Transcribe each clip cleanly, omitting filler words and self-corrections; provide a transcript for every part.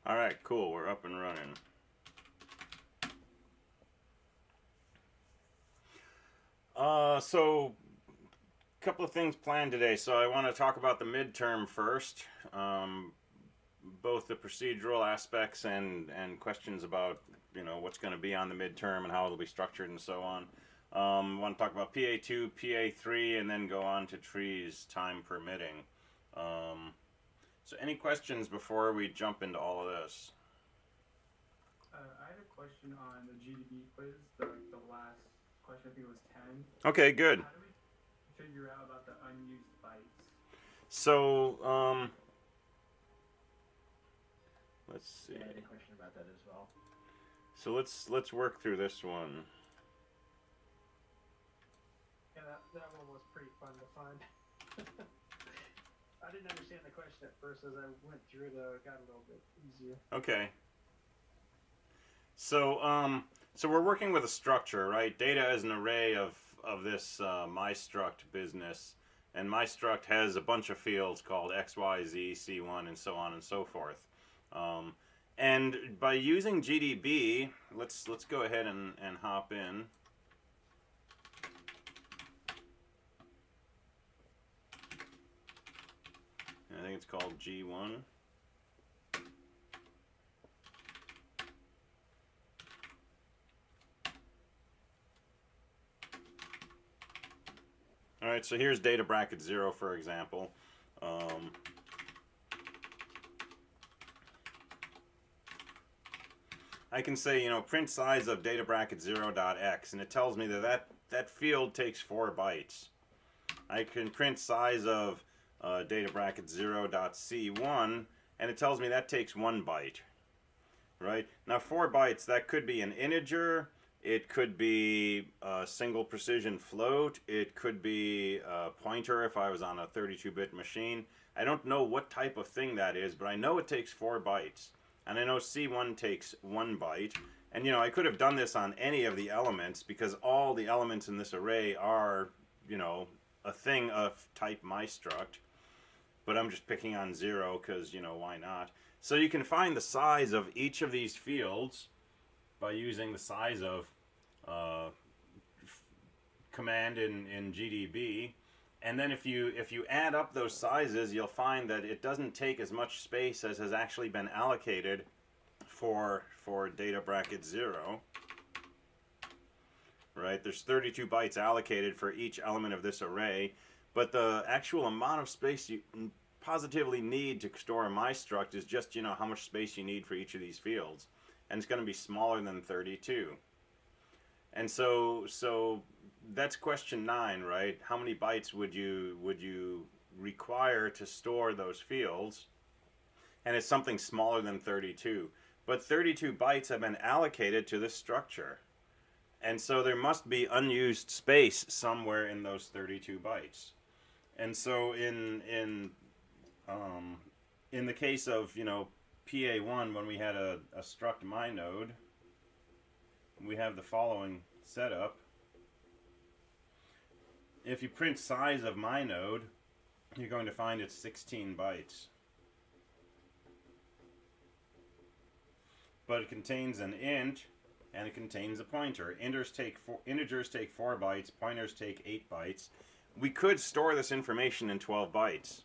All right, cool. We're up and running. So a couple of things planned today. So I want to talk about the midterm first, both the procedural aspects and questions about what's going to be on the midterm and how it'll be structured and so on. I want to talk about PA2, PA3, and then go on to trees, time permitting. So any questions before we jump into all of this? I had a question on the GDB quiz, the last question, I think it was 10. Okay, good. How do we figure out about the unused bytes? So, let's see. Yeah, I had a question about that as well. So let's work through this one. Yeah, that one was pretty fun to find. I didn't understand the question at first. As I went through it, it got a little bit easier. Okay. So so we're working with a structure, right? Data is an array of this mystruct business, and mystruct has a bunch of fields called X, Y, Z, C1, and so on and so forth. And by using GDB, let's go ahead and hop in. I think it's called G1. All right, so here's data bracket 0, for example. I can say, print size of data bracket 0.x, and it tells me that field takes 4 bytes. I can print size of data bracket 0.c1, and it tells me that takes 1 byte. Right? Now 4 bytes, that could be an integer, it could be a single precision float, it could be a pointer if I was on a 32-bit machine. I don't know what type of thing that is, but I know it takes 4 bytes. And I know C1 takes 1 byte. And I could have done this on any of the elements because all the elements in this array are, a thing of type mystruct. But I'm just picking on 0 because, why not? So you can find the size of each of these fields by using the size of command in GDB. And then if you add up those sizes, you'll find that it doesn't take as much space as has actually been allocated for data bracket 0. Right? There's 32 bytes allocated for each element of this array, but the actual amount of space you positively need to store a mystruct is just how much space you need for each of these fields, and it's going to be smaller than 32. And so that's question 9, right? How many bytes would you require to store those fields? And it's something smaller than 32. But 32 bytes have been allocated to this structure. And so there must be unused space somewhere in those 32 bytes. And so in the case of PA1, when we had a struct mynode, we have the following setup. If you print size of mynode, you're going to find it's 16 bytes. But it contains an int and it contains a pointer. Integers take 4 bytes, pointers take 8 bytes. We could store this information in 12 bytes.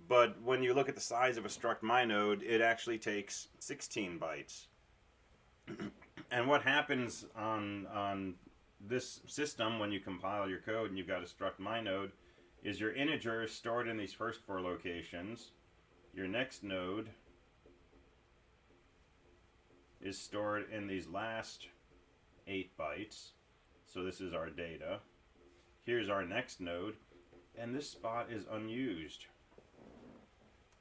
But when you look at the size of a struct mynode, it actually takes 16 bytes. And what happens on this system when you compile your code and you've got a struct mynode is your integer is stored in these first 4 locations. Your next node is stored in these last 8 bytes. So this is our data. Here's our next node, and this spot is unused.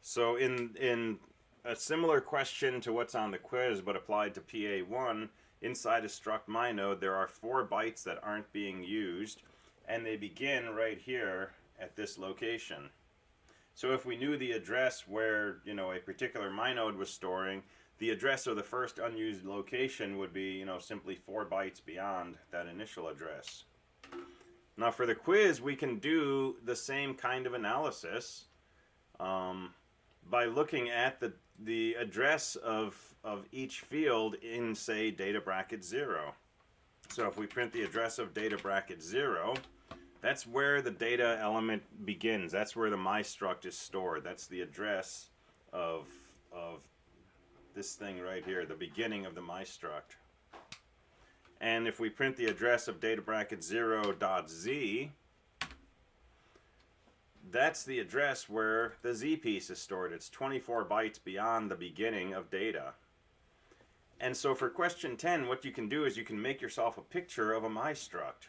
So in a similar question to what's on the quiz but applied to PA1, inside a struct mynode there are 4 bytes that aren't being used, and they begin right here at this location. So if we knew the address where a particular mynode was storing, the address of the first unused location would be simply 4 bytes beyond that initial address. Now for the quiz we can do the same kind of analysis, by looking at the address of each field in, say, data bracket 0. So if we print the address of data bracket 0, that's where the data element begins. That's where the mystruct is stored. That's the address of this thing right here, the beginning of the mystruct. And if we print the address of data bracket 0.z, that's the address where the z piece is stored. It's 24 bytes beyond the beginning of data. And so for question 10, what you can do is you can make yourself a picture of a mystruct.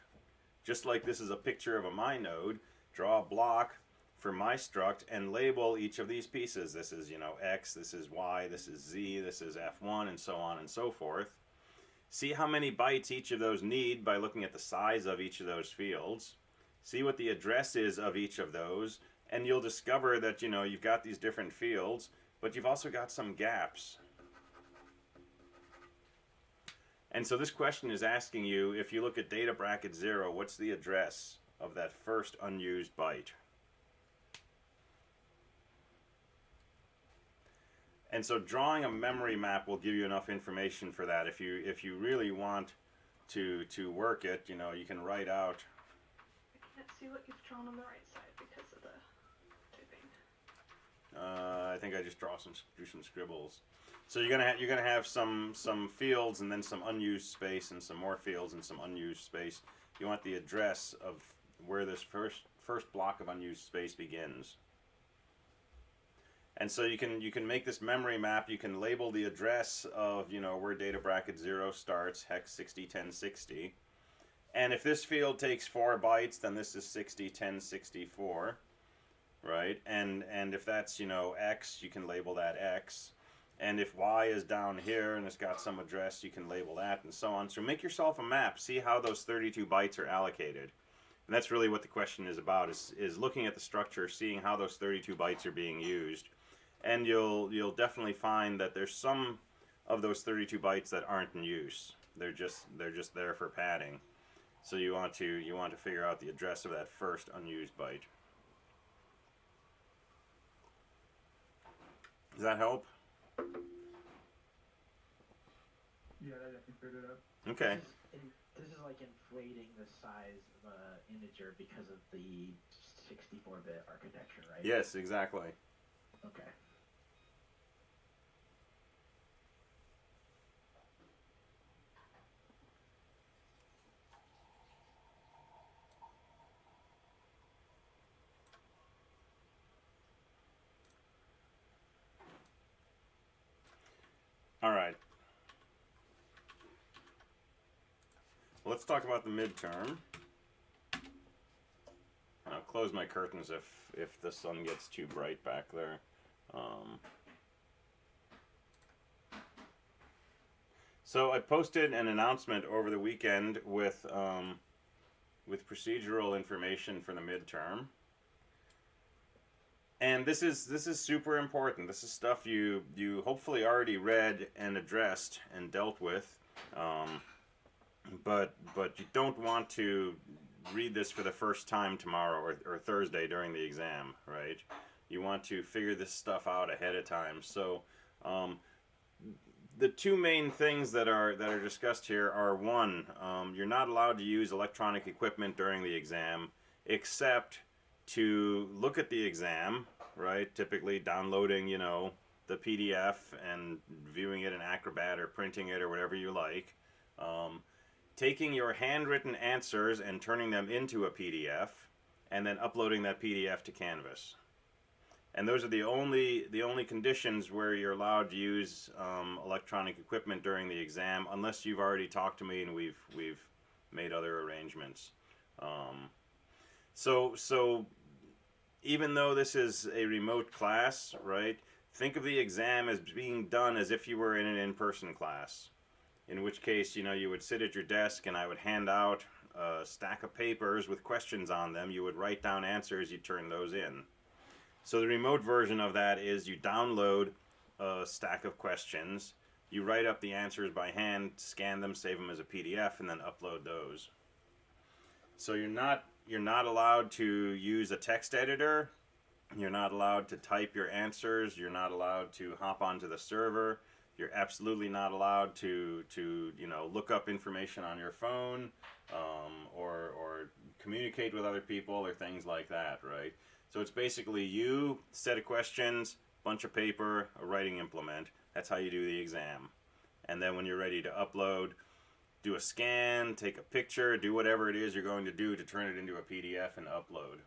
Just like this is a picture of a mynode, draw a block for mystruct and label each of these pieces. This is, X, this is Y, this is Z, this is F1, and so on and so forth. See how many bytes each of those need by looking at the size of each of those fields. See what the address is of each of those, and you'll discover that, you've got these different fields, but you've also got some gaps. And so this question is asking you, if you look at data bracket 0, what's the address of that first unused byte? And so drawing a memory map will give you enough information for that. If you really want to work it, you can write out. I can't see what you've drawn on the right side because of the typing. I think I just drew some scribbles. So you're gonna have some fields and then some unused space and some more fields and some unused space. You want the address of where this first block of unused space begins. And so you can make this memory map. You can label the address of where data bracket 0 starts, hex 60 10 60. And if this field takes 4 bytes, then this is 60 10 64, right? And if that's X, you can label that X. And if Y is down here and it's got some address, you can label that, and so on. So make yourself a map. See how those 32 bytes are allocated. And that's really what the question is about, is looking at the structure, seeing how those 32 bytes are being used. And you'll definitely find that there's some of those 32 bytes that aren't in use. They're just there for padding. So you want to figure out the address of that first unused byte. Does that help? Yeah, that definitely cleared it up. Okay. This is like inflating the size of an integer because of the 64-bit architecture, right? Yes, exactly. Okay. All right. Let's talk about the midterm. I'll close my curtains if the sun gets too bright back there. So I posted an announcement over the weekend with procedural information for the midterm. And this is super important. This is stuff you hopefully already read and addressed and dealt with, but you don't want to read this for the first time tomorrow or Thursday during the exam, right? You want to figure this stuff out ahead of time. So the two main things that are discussed here are, one, you're not allowed to use electronic equipment during the exam except to look at the exam, right? Typically downloading, the PDF and viewing it in Acrobat or printing it or whatever you like. Taking your handwritten answers and turning them into a PDF, and then uploading that PDF to Canvas. And those are the only conditions where you're allowed to use electronic equipment during the exam, unless you've already talked to me and we've made other arrangements. So even though this is a remote class, right, think of the exam as being done as if you were in an in-person class. In which case, you would sit at your desk and I would hand out a stack of papers with questions on them. You would write down answers, you turn those in. So the remote version of that is you download a stack of questions, you write up the answers by hand, scan them, save them as a PDF, and then upload those. So you're not allowed to use a text editor You're not allowed to type your answers. You're not allowed to hop onto the server. You're absolutely not allowed to look up information on your phone, or communicate with other people or things like that, right? So it's basically you, set of questions, bunch of paper, a writing implement. That's how you do the exam. And then when you're ready to upload, do a scan, take a picture, do whatever it is you're going to do to turn it into a PDF and upload.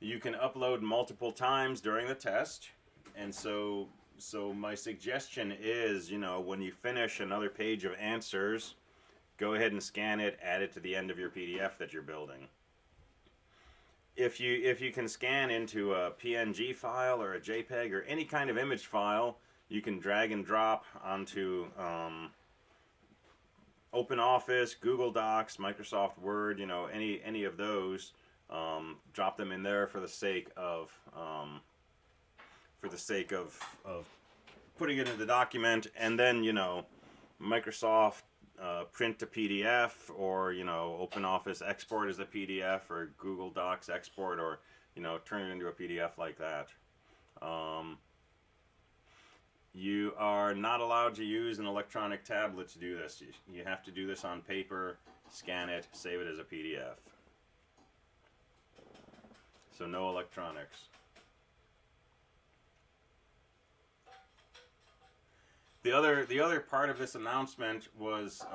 You can upload multiple times during the test, and so my suggestion is, when you finish another page of answers, go ahead and scan it, add it to the end of your PDF that you're building. If you can scan into a PNG file or a JPEG or any kind of image file, you can drag and drop onto OpenOffice, Google Docs, Microsoft Word, any of those. Drop them in there for the sake of putting it in the document, and then Microsoft print to PDF, or OpenOffice export as a PDF, or Google Docs export, or turn it into a PDF like that. You are not allowed to use an electronic tablet to do this. You have to do this on paper, scan it, save it as a PDF. So no electronics. The other part of this announcement was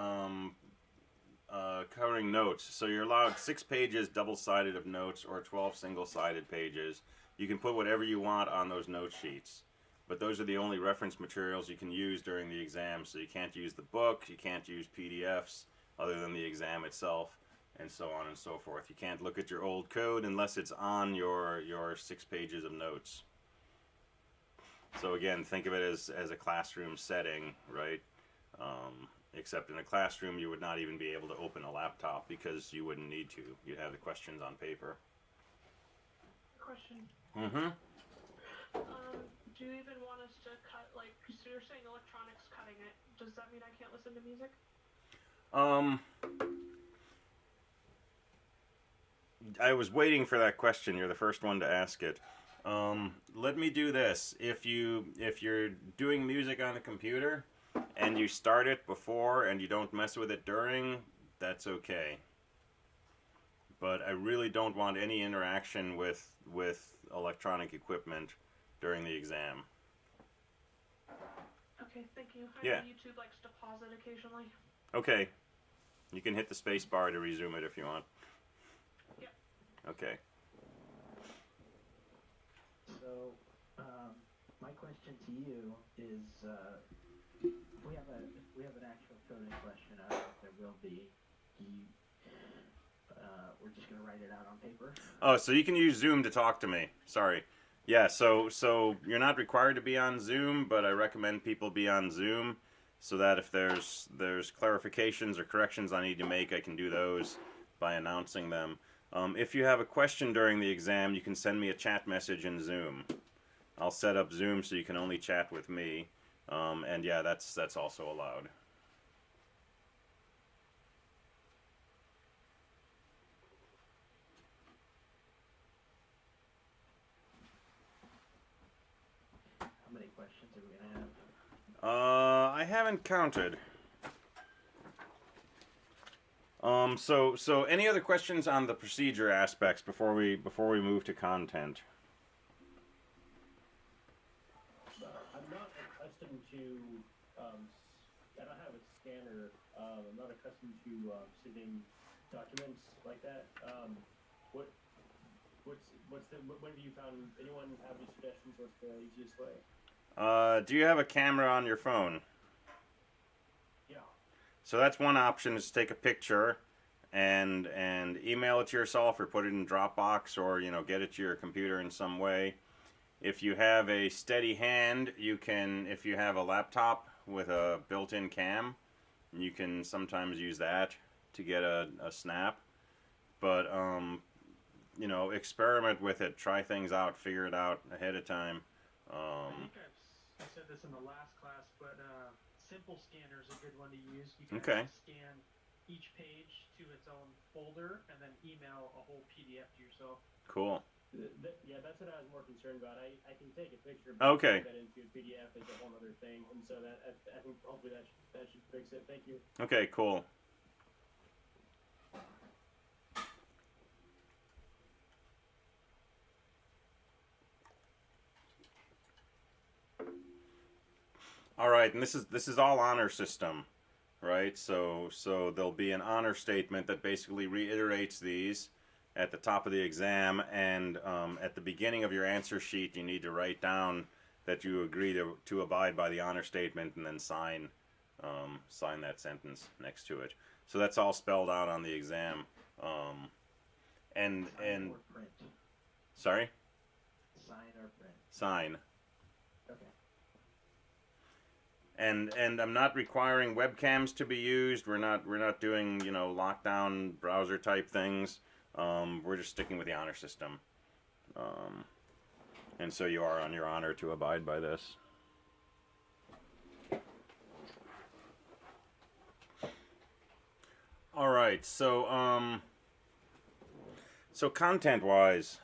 covering notes. So you're allowed 6 pages double-sided of notes, or 12 single-sided pages. You can put whatever you want on those note sheets, but those are the only reference materials you can use during the exam. So you can't use the book, you can't use PDFs other than the exam itself, and so on and so forth. You can't look at your old code unless it's on your 6 pages of notes. So again, think of it as a classroom setting, right? Except in a classroom, you would not even be able to open a laptop because you wouldn't need to. You'd have the questions on paper. Question. Mm-hmm. Do you even want us to cut, so you're saying electronics cutting it. Does that mean I can't listen to music? I was waiting for that question. You're the first one to ask it. Let me do this. If you're doing music on a computer and you start it before and you don't mess with it during, that's okay. But I really don't want any interaction with electronic equipment during the exam. Okay, thank you. I Yeah. know YouTube likes to pause it occasionally. Okay. You can hit the space bar to resume it if you want. Yep. Okay. So, my question to you is, we have an actual coding question. I don't know if there will be. We're just gonna write it out on paper. Oh, so you can use Zoom to talk to me. Sorry. Yeah, so you're not required to be on Zoom, but I recommend people be on Zoom so that if there's clarifications or corrections I need to make, I can do those by announcing them. If you have a question during the exam, you can send me a chat message in Zoom. I'll set up Zoom so you can only chat with me. And yeah, that's also allowed. How many questions are we gonna have? I haven't counted. So any other questions on the procedure aspects before we move to content? I'm not accustomed to, I don't have a scanner. I'm not accustomed to submitting documents like that. When have you found, anyone have any suggestions? What's the easiest way? Do you have a camera on your phone? Yeah. So that's one option, is to take a picture and email it to yourself, or put it in Dropbox, or get it to your computer in some way. If you have a steady hand, you can, if you have a laptop with a built-in cam, you can sometimes use that to get a snap. But experiment with it, try things out, figure it out ahead of time. I think I said this in the last class, but Simple Scanner is a good one to use. You can Okay. actually scan each page to its own folder and then email a whole PDF to yourself. Cool. Yeah, that's what I was more concerned about. I can take a picture, but Okay. that into a PDF is a whole other thing, and so that I think hopefully that should fix it. Thank you. Okay, cool. All right, and this is all honor system, right? So there'll be an honor statement that basically reiterates these at the top of the exam, and at the beginning of your answer sheet, you need to write down that you agree to abide by the honor statement, and then sign that sentence next to it. So that's all spelled out on the exam. And Sign or print. Sorry? Sign or print. Sign. Okay. And I'm not requiring webcams to be used. We're not doing, you know, lockdown browser type things. We're just sticking with the honor system. And so you are on your honor to abide by this. All right, so content-wise,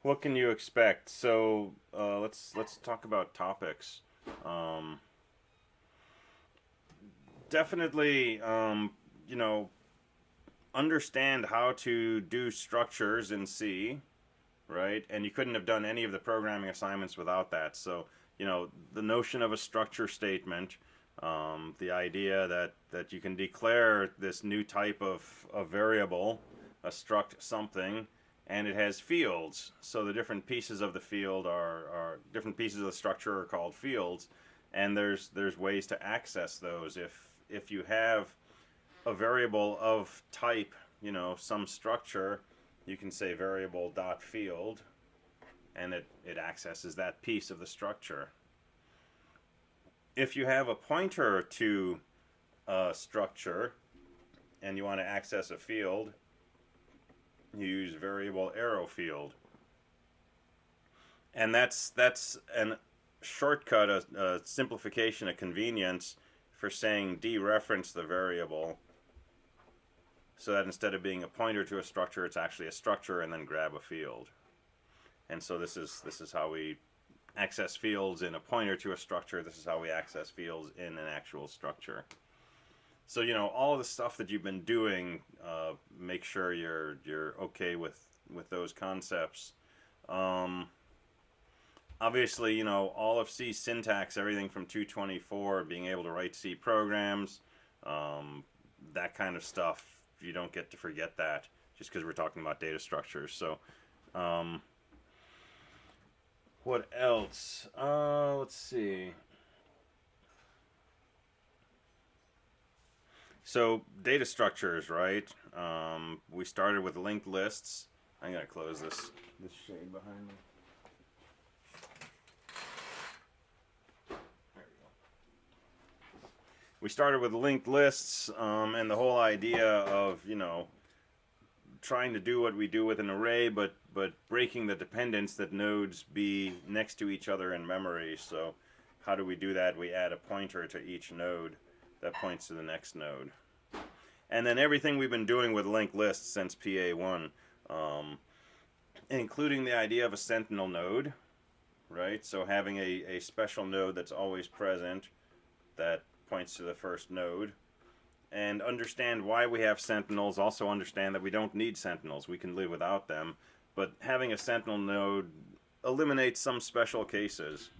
what can you expect? So let's talk about topics. Definitely, you know, understand how to do structures in C, right? And you couldn't have done any of the programming assignments without that. So, you know, the notion of a structure statement, the idea that you can declare this new type of variable, a struct something, and it has fields. So the different pieces of the field are different pieces of the structure are called fields, and there's ways to access those. If you have a variable of type, you know, some structure, you can say variable dot field, and it accesses that piece of the structure. If you have a pointer to a structure and you want to access a field, you use variable arrow field. And that's a shortcut, a simplification, a convenience for saying dereference the variable, so that instead of being a pointer to a structure, it's actually a structure, and then grab a field. And so this is how we access fields in a pointer to a structure. This is how we access fields in an actual structure. So, you know, all of the stuff that you've been doing, make sure you're okay with those concepts. Obviously, you know, all of C syntax, everything from 224, being able to write C programs, that kind of stuff, you don't get to forget that just because we're talking about data structures. So, what else? Let's see. So data structures, right? We started with linked lists. I'm gonna close this shade behind me. There we go. We started with linked lists, and the whole idea of, you know, trying to do what we do with an array, but breaking the dependence that nodes be next to each other in memory. So how do we do that? We add a pointer to each node that points to the next node. And then everything we've been doing with linked lists since PA1, including the idea of a sentinel node, right? So having a special node that's always present that points to the first node. And understand why we have sentinels. Also understand that we don't need sentinels. We can live without them. But having a sentinel node eliminates some special cases.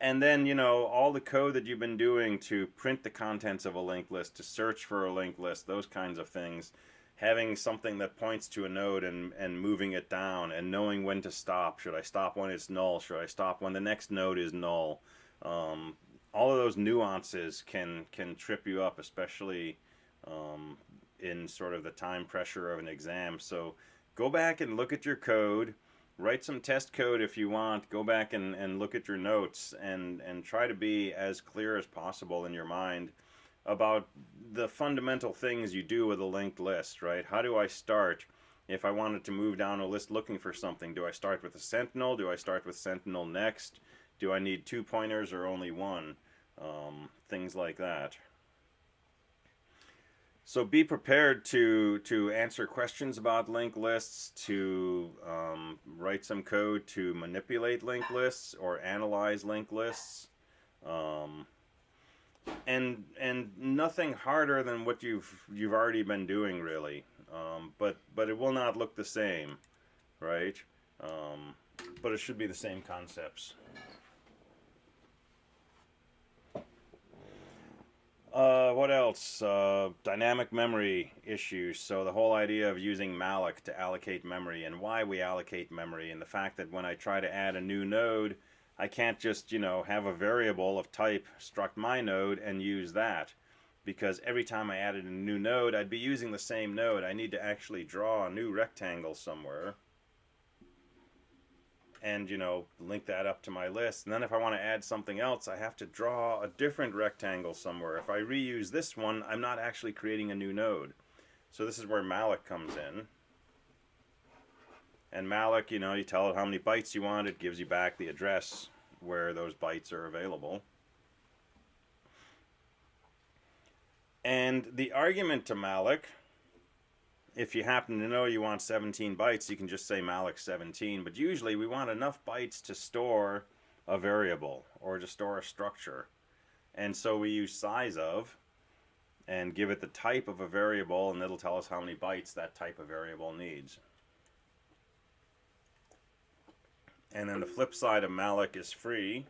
And then, you know, all the code that you've been doing to print the contents of a linked list, to search for a linked list, those kinds of things, having something that points to a node and moving it down and knowing when to stop. Should I stop when it's null? Should I stop when the next node is null? All of those nuances can trip you up, especially in sort of the time pressure of an exam. So go back and look at your code. Write some test code if you want. Go back and look at your notes and try to be as clear as possible in your mind about the fundamental things you do with a linked list, right? How do I start? If I wanted to move down a list looking for something, do I start with a sentinel? Do I start with sentinel next? Do I need 2 pointers or only one? Things like that. So be prepared to answer questions about linked lists, to write some code to manipulate linked lists or analyze linked lists, and nothing harder than what you've already been doing, really. But it will not look the same, right? But it should be the same concepts. What else? Dynamic memory issues. So the whole idea of using malloc to allocate memory, and why we allocate memory, and the fact that when I try to add a new node, I can't just, have a variable of type struct my node and use that. Because every time I added a new node, I'd be using the same node. I need to actually draw a new rectangle somewhere. And, link that up to my list. And then if I want to add something else, I have to draw a different rectangle somewhere. If I reuse this one, I'm not actually creating a new node. So this is where malloc comes in. And malloc, you tell it how many bytes you want. It gives you back the address where those bytes are available. And the argument to malloc, if you happen to know you want 17 bytes, you can just say malloc 17. But usually we want enough bytes to store a variable or to store a structure. And so we use size of and give it the type of a variable, and it'll tell us how many bytes that type of variable needs. And then the flip side of malloc is free.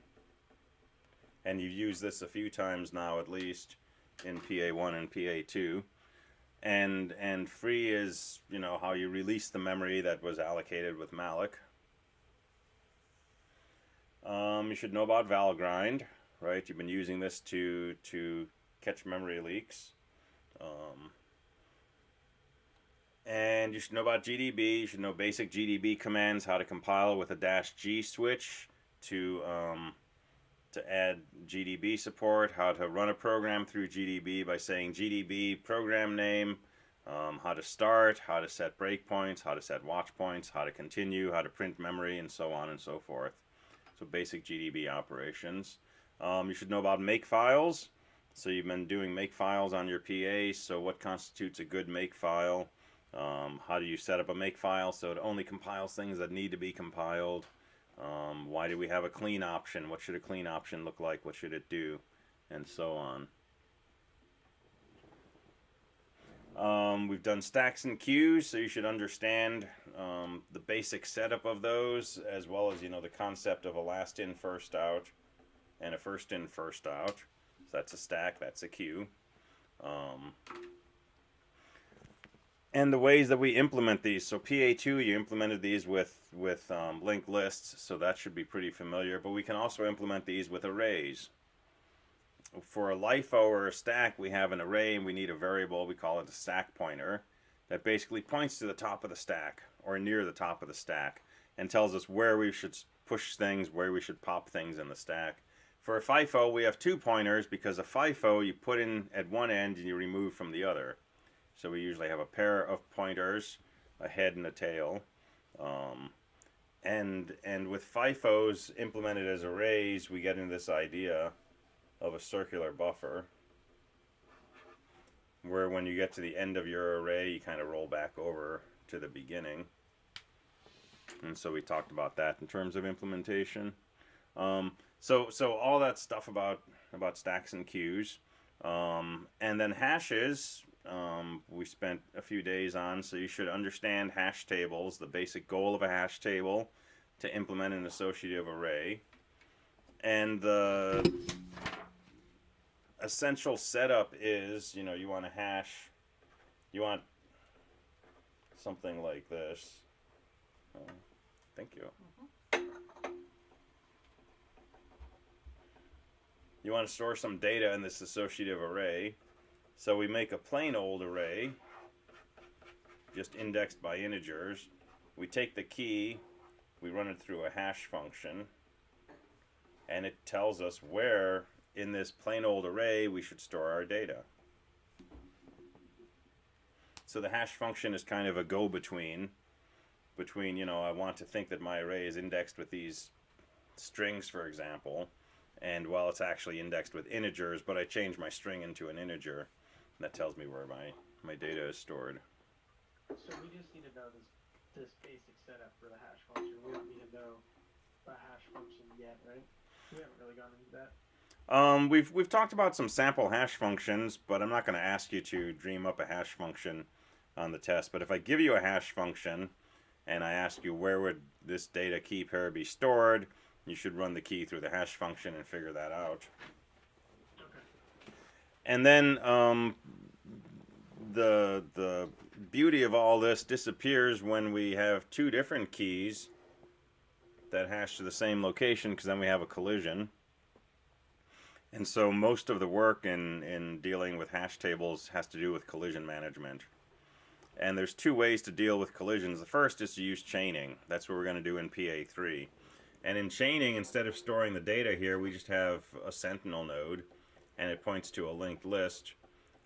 And you've used this a few times now, at least, in PA1 and PA2. And free is, how you release the memory that was allocated with malloc. You should know about valgrind, right? You've been using this to catch memory leaks. And you should know about GDB. You should know basic GDB commands, how to compile with a -G switch to add GDB support, how to run a program through GDB by saying GDB program name, how to start, how to set breakpoints, how to set watch points, how to continue, how to print memory, and so on and so forth. So basic GDB operations. You should know about makefiles. So you've been doing makefiles on your PA, so what constitutes a good makefile? How do you set up a makefile so it only compiles things that need to be compiled? Why do we have a clean option? What should a clean option look like? What should it do? And so on. We've done stacks and queues, so you should understand the basic setup of those, as well as, the concept of a last in, first out, and a first in, first out. So that's a stack, that's a queue. And the ways that we implement these. So PA2, you implemented these with linked lists, so that should be pretty familiar. But we can also implement these with arrays. For a LIFO or a stack, we have an array and we need a variable. We call it a stack pointer that basically points to the top of the stack or near the top of the stack and tells us where we should push things, where we should pop things in the stack. For a FIFO, we have 2 pointers because a FIFO you put in at one end and you remove from the other. So we usually have a pair of pointers, a head and a tail. And with FIFOs implemented as arrays, we get into this idea of a circular buffer, where when you get to the end of your array, you kind of roll back over to the beginning. And so we talked about that in terms of implementation. So all that stuff about stacks and queues. And then hashes, we spent a few days on, so you should understand hash tables, the basic goal of a hash table, to implement an associative array. And the essential setup is, you want a hash, you want something like this. Thank you. You want to store some data in this associative array. So we make a plain old array, just indexed by integers. We take the key, we run it through a hash function, and it tells us where in this plain old array we should store our data. So the hash function is kind of a go-between, I want to think that my array is indexed with these strings, for example, and it's actually indexed with integers, but I change my string into an integer. That tells me where my data is stored. So we just need to know this basic setup for the hash function. We don't need to know a hash function yet, right? We haven't really gone into that. We've talked about some sample hash functions, but I'm not going to ask you to dream up a hash function on the test. But if I give you a hash function and I ask you where would this data key pair be stored, you should run the key through the hash function and figure that out. Okay. And then the beauty of all this disappears when we have two different keys that hash to the same location, because then we have a collision. And so most of the work in dealing with hash tables has to do with collision management. And there's two ways to deal with collisions. The first is to use chaining. That's what we're going to do in PA3. And in chaining, instead of storing the data here, we just have a sentinel node, and it points to a linked list.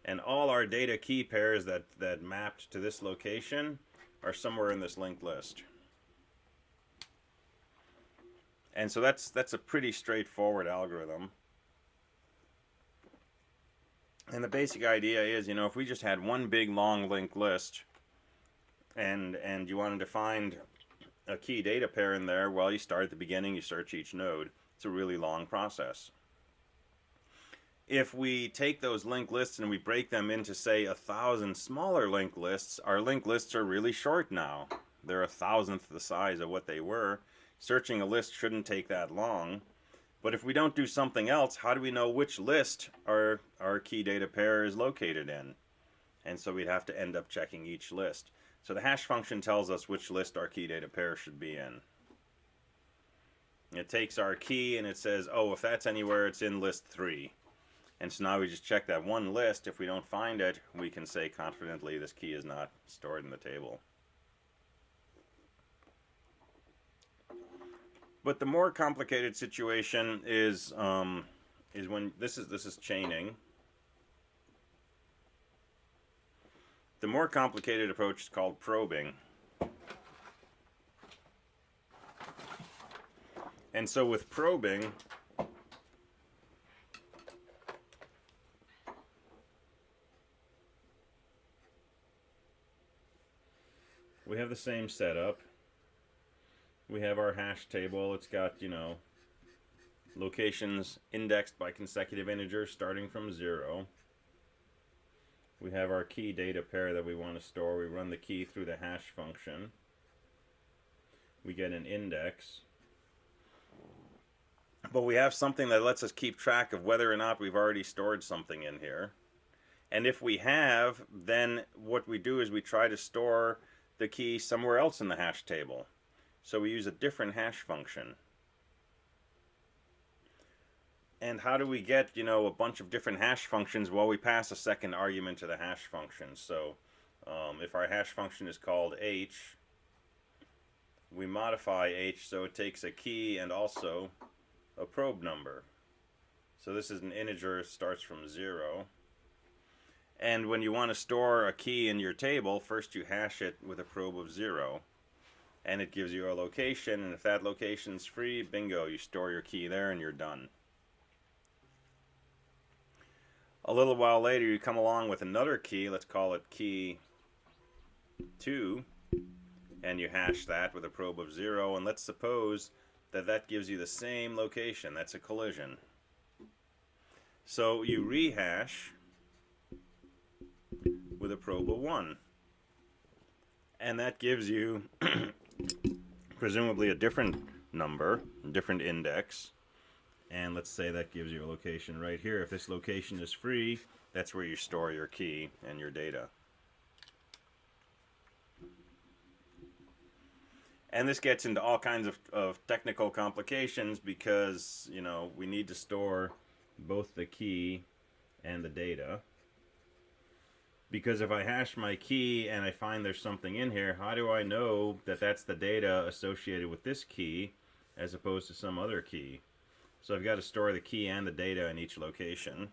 And all our data key pairs that mapped to this location are somewhere in this linked list. And so that's a pretty straightforward algorithm. And the basic idea is, you know, if we just had one big long linked list and you wanted to find a key data pair in there, well, you start at the beginning, you search each node. It's a really long process. If we take those linked lists and we break them into, say, 1,000 smaller linked lists, our linked lists are really short now. They're 1,000th the size of what they were. Searching a list shouldn't take that long. But if we don't do something else, how do we know which list our key data pair is located in? And so we'd have to end up checking each list. So the hash function tells us which list our key data pair should be in. It takes our key and it says, oh, if that's anywhere, it's in list 3. And so now we just check that one list. If we don't find it, we can say confidently this key is not stored in the table. But the more complicated situation is when this is chaining. The more complicated approach is called probing. And so with probing, we have the same setup. We have our hash table. It's got, you know, locations indexed by consecutive integers starting from 0. We have our key data pair that we want to store. We run the key through the hash function. We get an index. But we have something that lets us keep track of whether or not we've already stored something in here. And if we have, then what we do is we try to store the key somewhere else in the hash table. So we use a different hash function. And how do we get, you know, a bunch of different hash functions? Well, we pass a second argument to the hash function. So if our hash function is called h, we modify h so it takes a key and also a probe number. So this is an integer, starts from 0. And when you want to store a key in your table, first you hash it with a probe of 0. And it gives you a location, and if that location's free, bingo, you store your key there and you're done. A little while later, you come along with another key, let's call it key 2, and you hash that with a probe of 0, and let's suppose that that gives you the same location. That's a collision. So you rehash with a probe of 1. And that gives you presumably a different number, a different index. And let's say that gives you a location right here. If this location is free, that's where you store your key and your data. And this gets into all kinds of technical complications because, you know, we need to store both the key and the data. Because if I hash my key and I find there's something in here, how do I know that that's the data associated with this key as opposed to some other key? So I've got to store the key and the data in each location.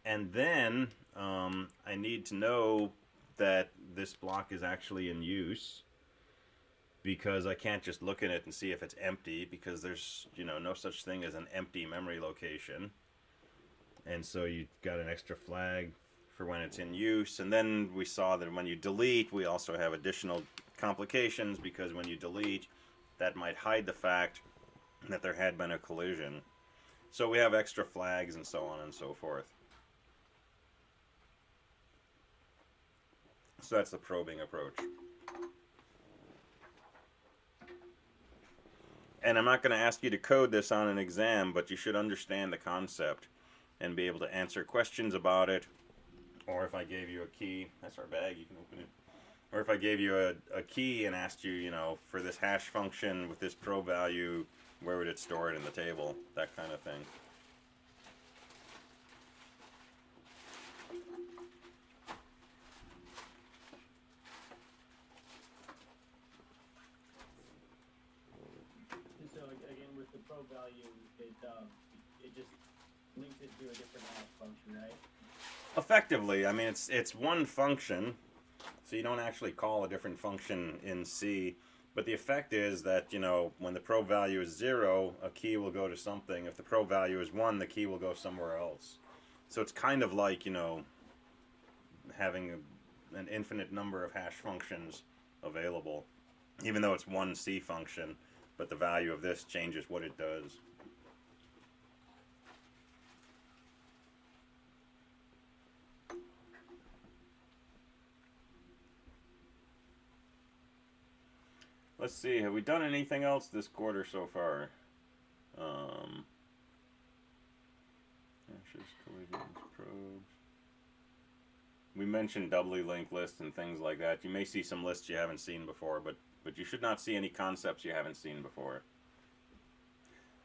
And then I need to know that this block is actually in use, because I can't just look at it and see if it's empty, because there's, you know, no such thing as an empty memory location. And so you've got an extra flag for when it's in use. And then we saw that when you delete, we also have additional complications, because when you delete, that might hide the fact that there had been a collision. So we have extra flags and so on and so forth. So that's the probing approach. And I'm not going to ask you to code this on an exam, but you should understand the concept and be able to answer questions about it. Or if I gave you a key, that's our bag, you can open it. Or if I gave you a key and asked you, you know, for this hash function with this probe value, where would it store it in the table? That kind of thing. So again, with the probe value, it just links it to a different hash function, right? Effectively, I mean, it's one function, so you don't actually call a different function in C, but the effect is that, you know, when the probe value is 0, a key will go to something. If the probe value is 1, the key will go somewhere else. So it's kind of like, you know, having an infinite number of hash functions available, even though it's one C function, but the value of this changes what it does. Let's see, have we done anything else this quarter so far? Hashes, collisions, probes. We mentioned doubly linked lists and things like that. You may see some lists you haven't seen before, but you should not see any concepts you haven't seen before.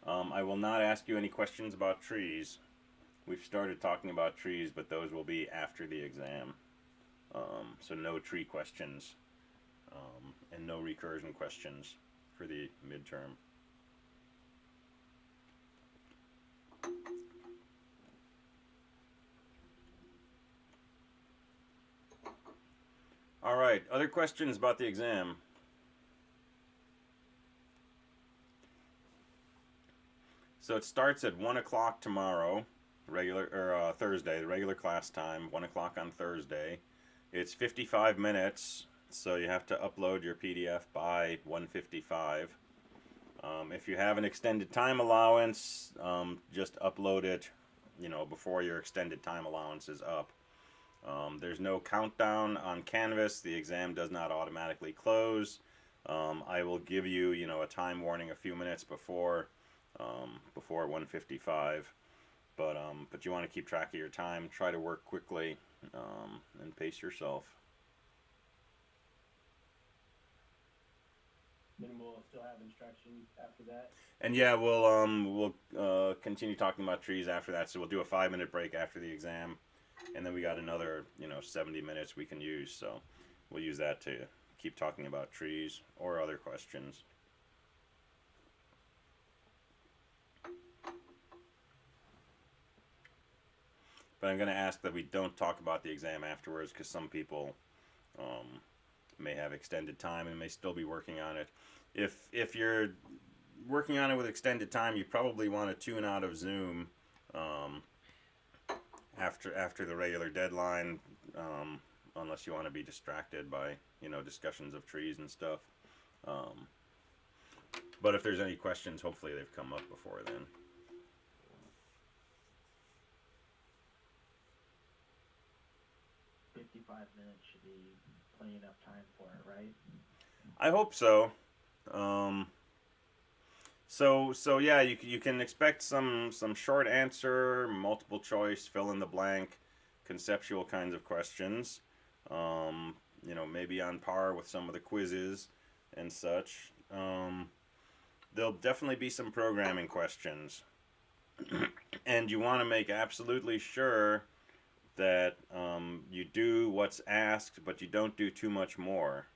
I will not ask you any questions about trees. We've started talking about trees, but those will be after the exam. So no tree questions. And no recursion questions for the midterm. All right, other questions about the exam? So it starts at 1 o'clock tomorrow, Thursday, the regular class time, 1 o'clock on Thursday. It's 55 minutes. So you have to upload your PDF by 1:55. If you have an extended time allowance, just upload it, you know, before your extended time allowance is up. There's no countdown on Canvas. The exam does not automatically close. I will give you, you know, a time warning a few minutes before 1:55. But you want to keep track of your time. Try to work quickly and pace yourself. Then we'll still have instruction after that. And yeah, we'll continue talking about trees after that. So we'll do a 5-minute break after the exam, and then we got another, you know, 70 minutes we can use. So we'll use that to keep talking about trees or other questions. But I'm going to ask that we don't talk about the exam afterwards, because some people may have extended time and may still be working on it. If you're working on it with extended time, you probably want to tune out of Zoom after the regular deadline, unless you want to be distracted by, you know, discussions of trees and stuff. But if there's any questions, hopefully they've come up before then. Minutes should be plenty enough time for it, right? I hope so. So yeah, you can expect some short answer, multiple choice, fill in the blank, conceptual kinds of questions. You know, maybe on par with some of the quizzes and such. There'll definitely be some programming questions, and you want to make absolutely sure that you do what's asked, but you don't do too much more.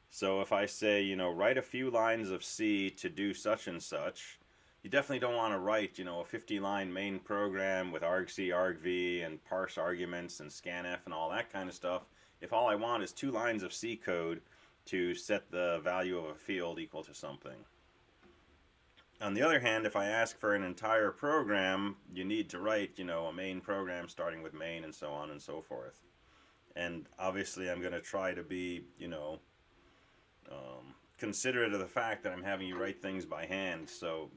So if I say, you know, write a few lines of C to do such and such, you definitely don't want to write, you know, a 50-line main program with argc, argv, and parse arguments and scanf and all that kind of stuff. If all I want is 2 lines of C code to set the value of a field equal to something. On the other hand, if I ask for an entire program, you need to write, a main program starting with main and so on and so forth. And obviously I'm going to try to be, considerate of the fact that I'm having you write things by hand. So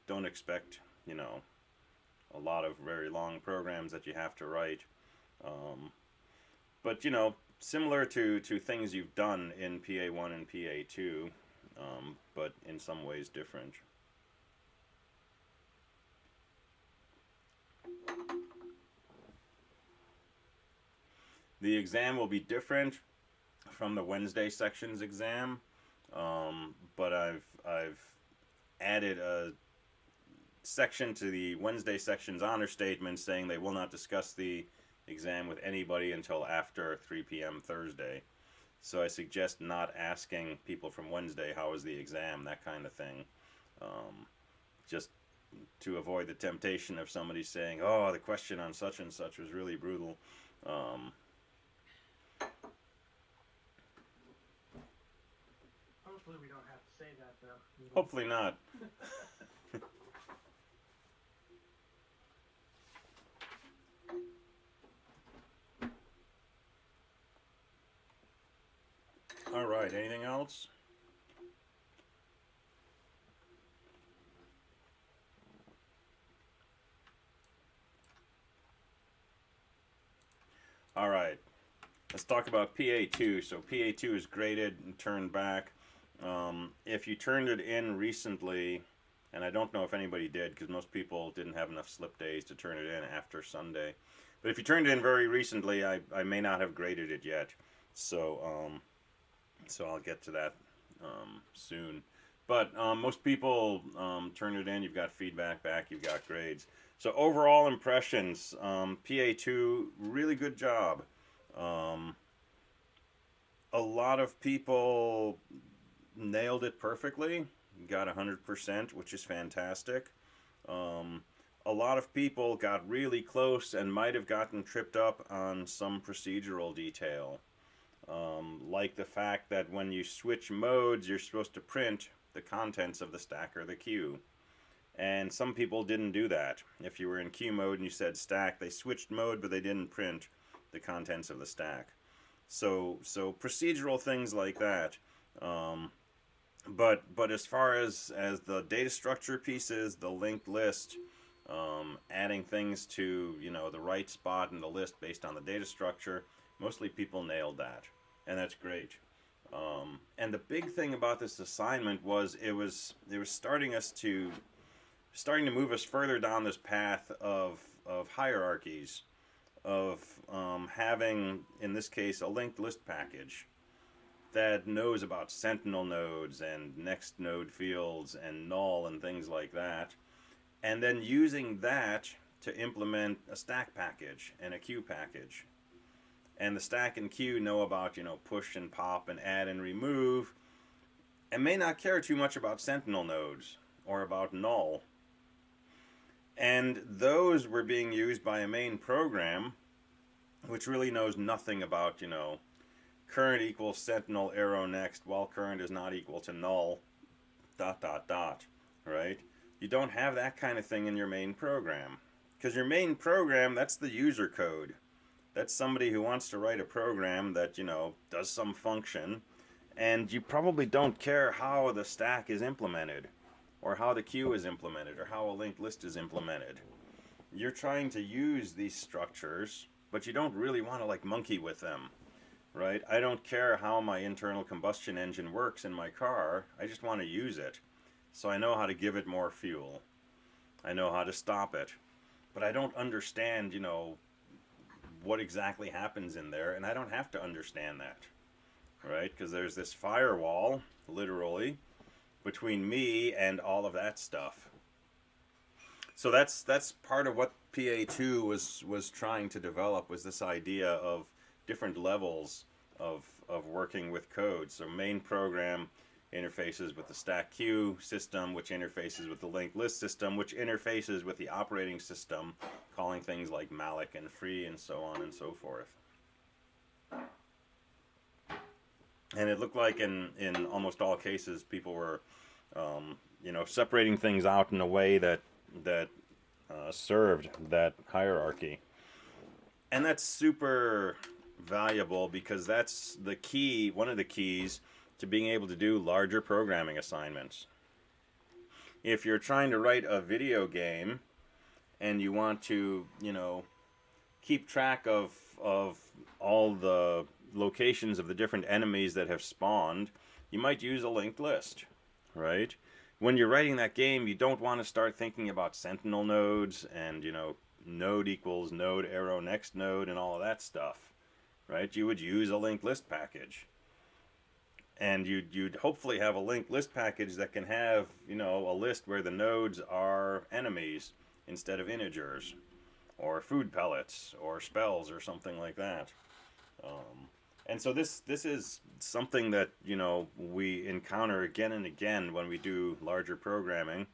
don't expect, a lot of very long programs that you have to write. But, similar to things you've done in PA1 and PA2, but in some ways different. The exam will be different from the Wednesday sections exam, but I've added a section to the Wednesday section's honor statement saying they will not discuss the exam with anybody until after 3 p.m. Thursday. So I suggest not asking people from Wednesday, how was the exam, that kind of thing. Just to avoid the temptation of somebody saying, oh, the question on such and such was really brutal. Hopefully we don't have to say that, though. Hopefully not. All right, anything else? All right, let's talk about PA2. So PA2 is graded and turned back. If you turned it in recently, and I don't know if anybody did because most people didn't have enough slip days to turn it in after Sunday. But if you turned it in very recently, I may not have graded it yet. So I'll get to that soon. But most people turn it in, you've got feedback back, you've got grades. So overall impressions, PA2, really good job. A lot of people nailed it perfectly, got 100%, which is fantastic. A lot of people got really close and might have gotten tripped up on some procedural detail. Like the fact that when you switch modes, you're supposed to print the contents of the stack or the queue. And some people didn't do that. If you were in queue mode and you said stack, they switched mode, but they didn't print the contents of the stack. So procedural things like that. But as far as the data structure pieces, the linked list, adding things to the right spot in the list based on the data structure, mostly people nailed that, and that's great. And the big thing about this assignment was it was starting to move us further down this path of hierarchies, of having, in this case, a linked list package that knows about sentinel nodes and next node fields and null and things like that, and then using that to implement a stack package and a queue package. And the stack and queue know about, push and pop and add and remove, and may not care too much about sentinel nodes or about null. And those were being used by a main program, which really knows nothing about, current equals sentinel arrow next, while current is not equal to null, ... right? You don't have that kind of thing in your main program. Because your main program, that's the user code. That's somebody who wants to write a program that, does some function, and you probably don't care how the stack is implemented, or how the queue is implemented, or how a linked list is implemented. You're trying to use these structures, but you don't really want to monkey with them, right? I don't care how my internal combustion engine works in my car, I just want to use it. So I know how to give it more fuel. I know how to stop it. But I don't understand, what exactly happens in there, and I don't have to understand that, right? Because there's this firewall, literally, between me and all of that stuff. So that's part of what PA2 was trying to develop, was this idea of different levels of working with code. So main program interfaces with the stack queue system, which interfaces with the linked list system, which interfaces with the operating system, calling things like malloc and free and so on and so forth. And it looked like in almost all cases people were separating things out in a way that served that hierarchy. And that's super valuable because that's the key, one of the keys to being able to do larger programming assignments. If you're trying to write a video game and you want to, keep track of all the locations of the different enemies that have spawned, you might use a linked list, right? When you're writing that game, you don't want to start thinking about sentinel nodes and, node equals node arrow next node and all of that stuff, right? You would use a linked list package. And you'd hopefully have a linked list package that can have, a list where the nodes are enemies instead of integers, or food pellets, or spells, or something like that. And so this is something that, we encounter again and again when we do larger programming.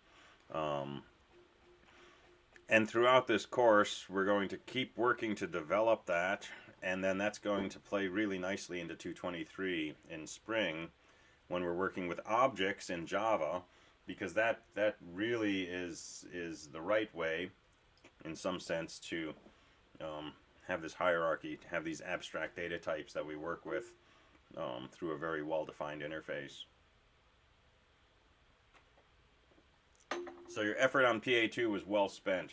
And throughout this course, we're going to keep working to develop that, and then that's going to play really nicely into 223 in spring when we're working with objects in Java, because that really is the right way, in some sense, to have this hierarchy, to have these abstract data types that we work with through a very well-defined interface. So your effort on PA2 was well spent.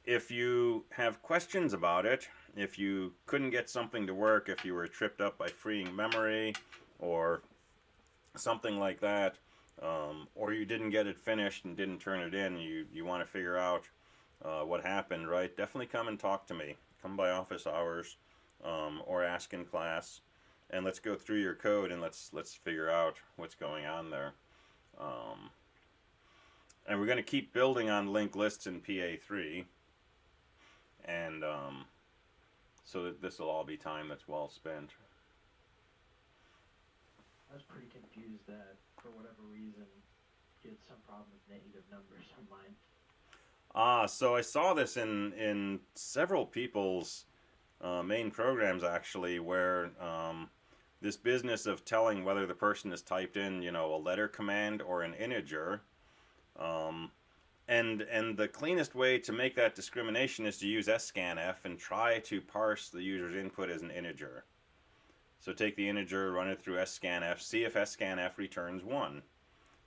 If you have questions about it, if you couldn't get something to work, if you were tripped up by freeing memory or something like that, or you didn't get it finished and didn't turn it in, you want to figure out what happened, right? Definitely come and talk to me. Come by office hours or ask in class, and let's go through your code and let's figure out what's going on there. And we're going to keep building on linked lists in PA3, and so that this will all be time that's well spent. I was pretty confused that, for whatever reason, you had some problem with negative numbers on mine. So I saw this in several people's main programs, actually, where this business of telling whether the person has typed in, a letter command or an integer, and the cleanest way to make that discrimination is to use scanf and try to parse the user's input as an integer. So take the integer, run it through scanf, see if scanf returns 1.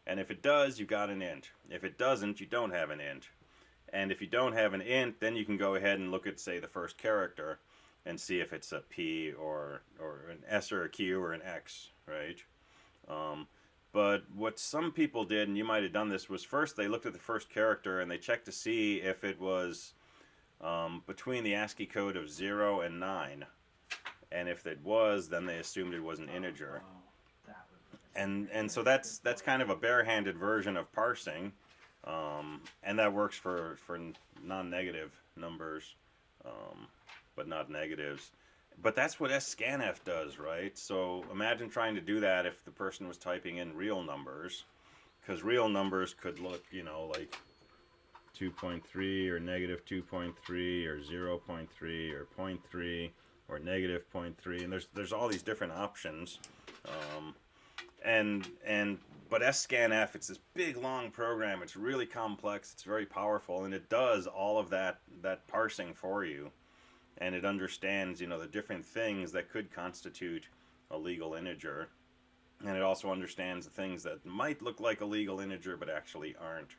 And if it does, you got an int. If it doesn't, you don't have an int. And if you don't have an int, then you can go ahead and look at, say, the first character and see if it's a P or an S or a Q or an X, right? But what some people did, and you might have done this, was first they looked at the first character and they checked to see if it was between the ASCII code of 0 and 9. And if it was, then they assumed it was an integer. And so that's kind of a barehanded version of parsing. And that works for non-negative numbers, but not negatives. But that's what scanf does, right? So imagine trying to do that if the person was typing in real numbers, because real numbers could look, like 2.3 or negative 2.3 or 0.3 or 0.3 or negative 0.3, and there's all these different options. But scanf, it's this big long program. It's really complex. It's very powerful, and it does all of that parsing for you, and it understands the different things that could constitute a legal integer, and it also understands the things that might look like a legal integer but actually aren't.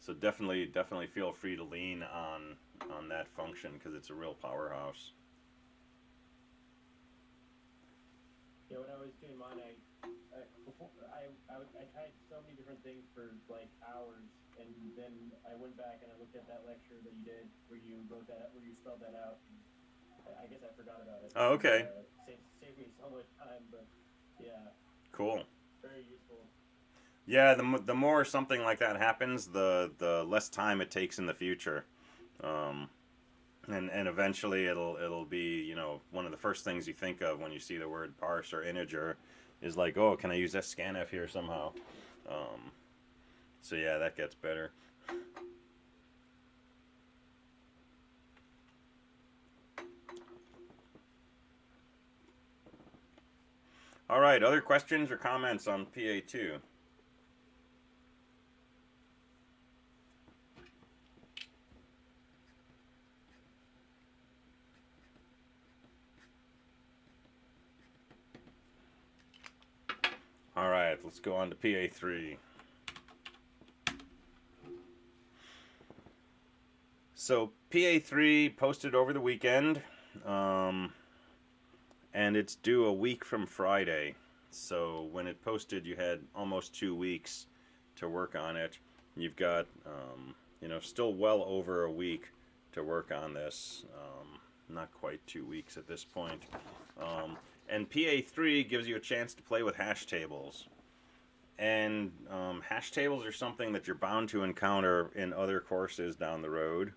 So definitely feel free to lean on that function because it's a real powerhouse. Yeah, when I was doing mine, I tried so many different things for like hours, and then I went back and I looked at that lecture that you did where you wrote that, where you spelled that out. I guess I forgot about it. Oh, okay. Saved me so much time, but yeah. Very Cool. useful. Yeah, the more something like that happens, the less time it takes in the future, and eventually it'll be one of the first things you think of when you see the word parse or integer is like, oh, can I use scanf here somehow? So yeah, that gets better. All right, other questions or comments on PA2? All right, let's go on to PA3. So PA3 posted over the weekend, and it's due a week from Friday. So when it posted, you had almost 2 weeks to work on it. You've got, still well over a week to work on this. Not quite 2 weeks at this point. And PA3 gives you a chance to play with hash tables. And hash tables are something that you're bound to encounter in other courses down the road.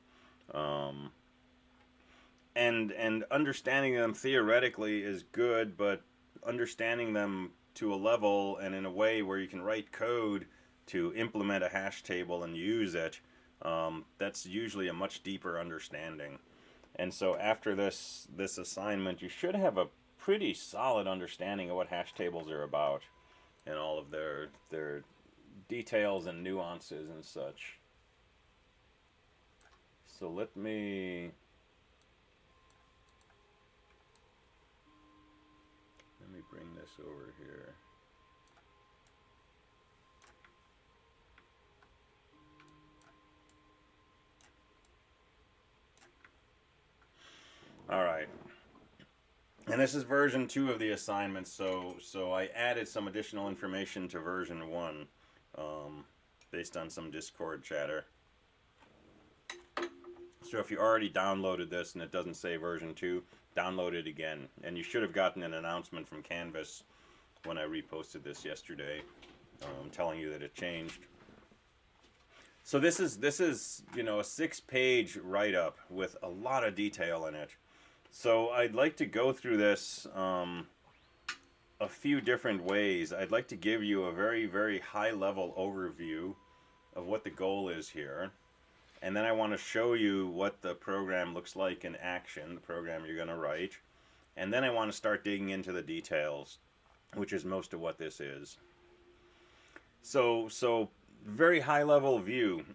And understanding them theoretically is good, but understanding them to a level and in a way where you can write code to implement a hash table and use it, that's usually a much deeper understanding. And so after this assignment, you should have a pretty solid understanding of what hash tables are about and all of their details and nuances and such. So let me bring this over here. All right. And this is version 2 of the assignment, so I added some additional information to version 1 based on some Discord chatter. So if you already downloaded this and it doesn't say version 2, download it again. And you should have gotten an announcement from Canvas when I reposted this yesterday, telling you that it changed. So this is a 6-page write-up with a lot of detail in it. So I'd like to go through this a few different ways. I'd like to give you a very, very high-level overview of what the goal is here. And then I want to show you what the program looks like in action, the program you're going to write. And then I want to start digging into the details, which is most of what this is. So very high-level view.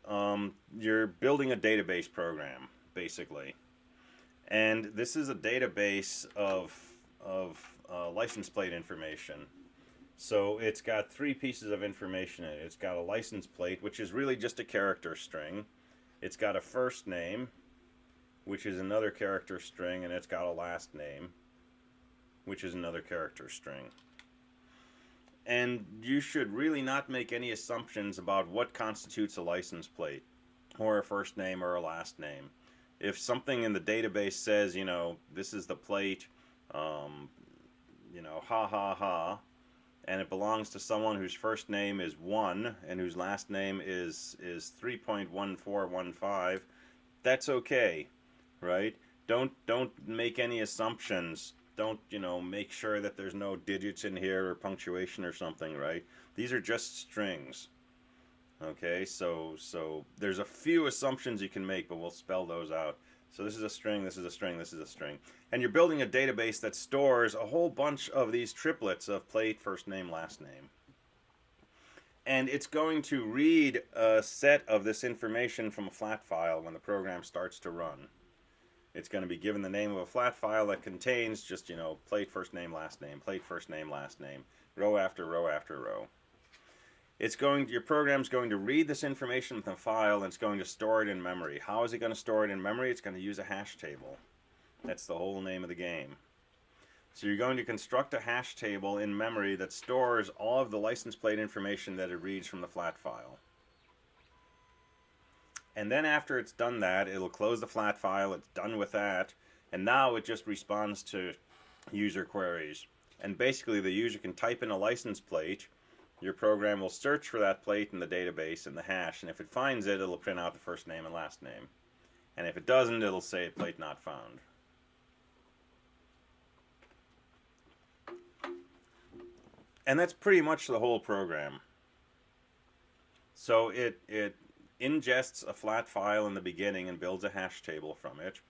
You're building a database program, basically. And this is a database of license plate information. So it's got 3 pieces of information in it. It's got a license plate, which is really just a character string. It's got a first name, which is another character string, and it's got a last name, which is another character string. And you should really not make any assumptions about what constitutes a license plate, or a first name or a last name. If something in the database says, this is the plate, ha ha ha, and it belongs to someone whose first name is 1 and whose last name is 3.1415, that's okay, right? Don't make any assumptions. Don't, make sure that there's no digits in here or punctuation or something, right? These are just strings. Okay, so there's a few assumptions you can make, but we'll spell those out. So this is a string, this is a string, this is a string. And you're building a database that stores a whole bunch of these triplets of plate, first name, last name. And it's going to read a set of this information from a flat file when the program starts to run. It's going to be given the name of a flat file that contains just, plate, first name, last name, plate, first name, last name, row after row after row. Your program's going to read this information from the file and it's going to store it in memory. How is it going to store it in memory? It's going to use a hash table. That's the whole name of the game. So you're going to construct a hash table in memory that stores all of the license plate information that it reads from the flat file. And then after it's done that, it'll close the flat file. It's done with that. And now it just responds to user queries. And basically the user can type in a license plate. Your program will search for that plate in the database in the hash, and if it finds it, it'll print out the first name and last name. And if it doesn't, it'll say plate not found. And that's pretty much the whole program. So it ingests a flat file in the beginning and builds a hash table from it.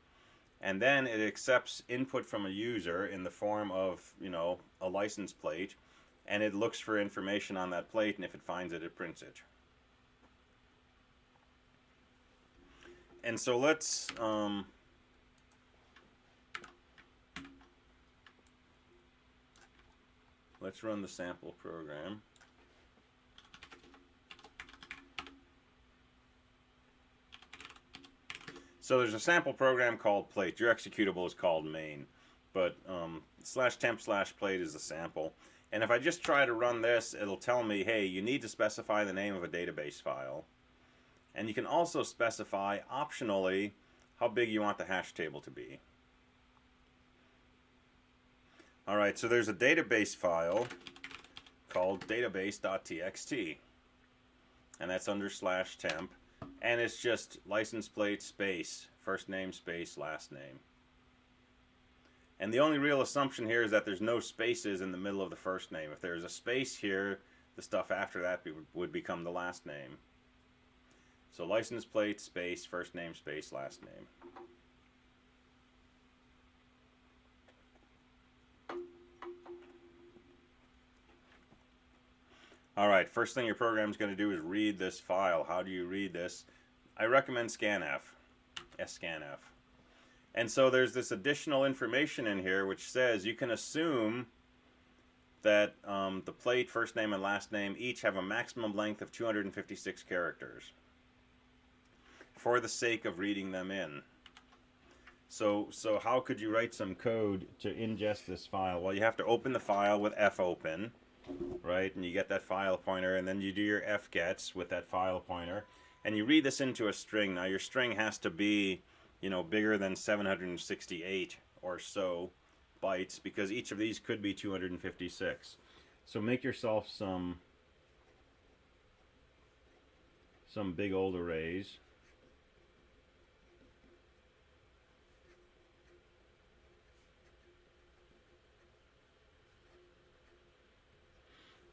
and then it accepts input from a user in the form of, a license plate, and it looks for information on that plate, and if it finds it, it prints it. And so let's run the sample program. So there's a sample program called plate. Your executable is called main, but /temp/plate is the sample. And if I just try to run this, it'll tell me, hey, you need to specify the name of a database file. And you can also specify, optionally, how big you want the hash table to be. Alright, so there's a database file called database.txt. And that's under /temp. And it's just license plate space, first name space, last name. And the only real assumption here is that there's no spaces in the middle of the first name. If there's a space here, the stuff after that would become the last name. So license plate space, first name space, last name. Alright, first thing your program's going to do is read this file. How do you read this? I recommend scanf, scanf. And so there's this additional information in here which says you can assume that the plate, first name, and last name each have a maximum length of 256 characters for the sake of reading them in. So how could you write some code to ingest this file? Well, you have to open the file with fopen, right? And you get that file pointer, and then you do your fgets with that file pointer, and you read this into a string. Now your string has to be, bigger than 768 or so bytes, because each of these could be 256. So make yourself some big old arrays.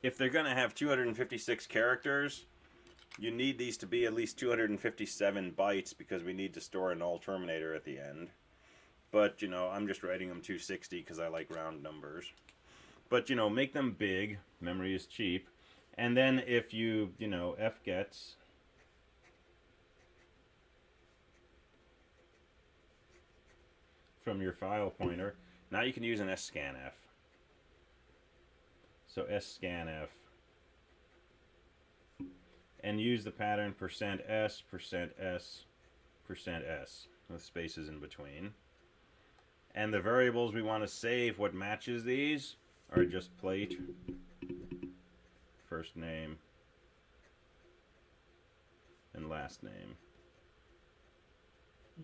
If they're going to have 256 characters, you need these to be at least 257 bytes, because we need to store a null terminator at the end. But, I'm just writing them 260 because I like round numbers. But, make them big. Memory is cheap. And then if you, fgets from your file pointer, now you can use an scanf. So scanf, and use the pattern %s, %s, %s, with spaces in between. And the variables we want to save, what matches these, are just plate, first name, and last name.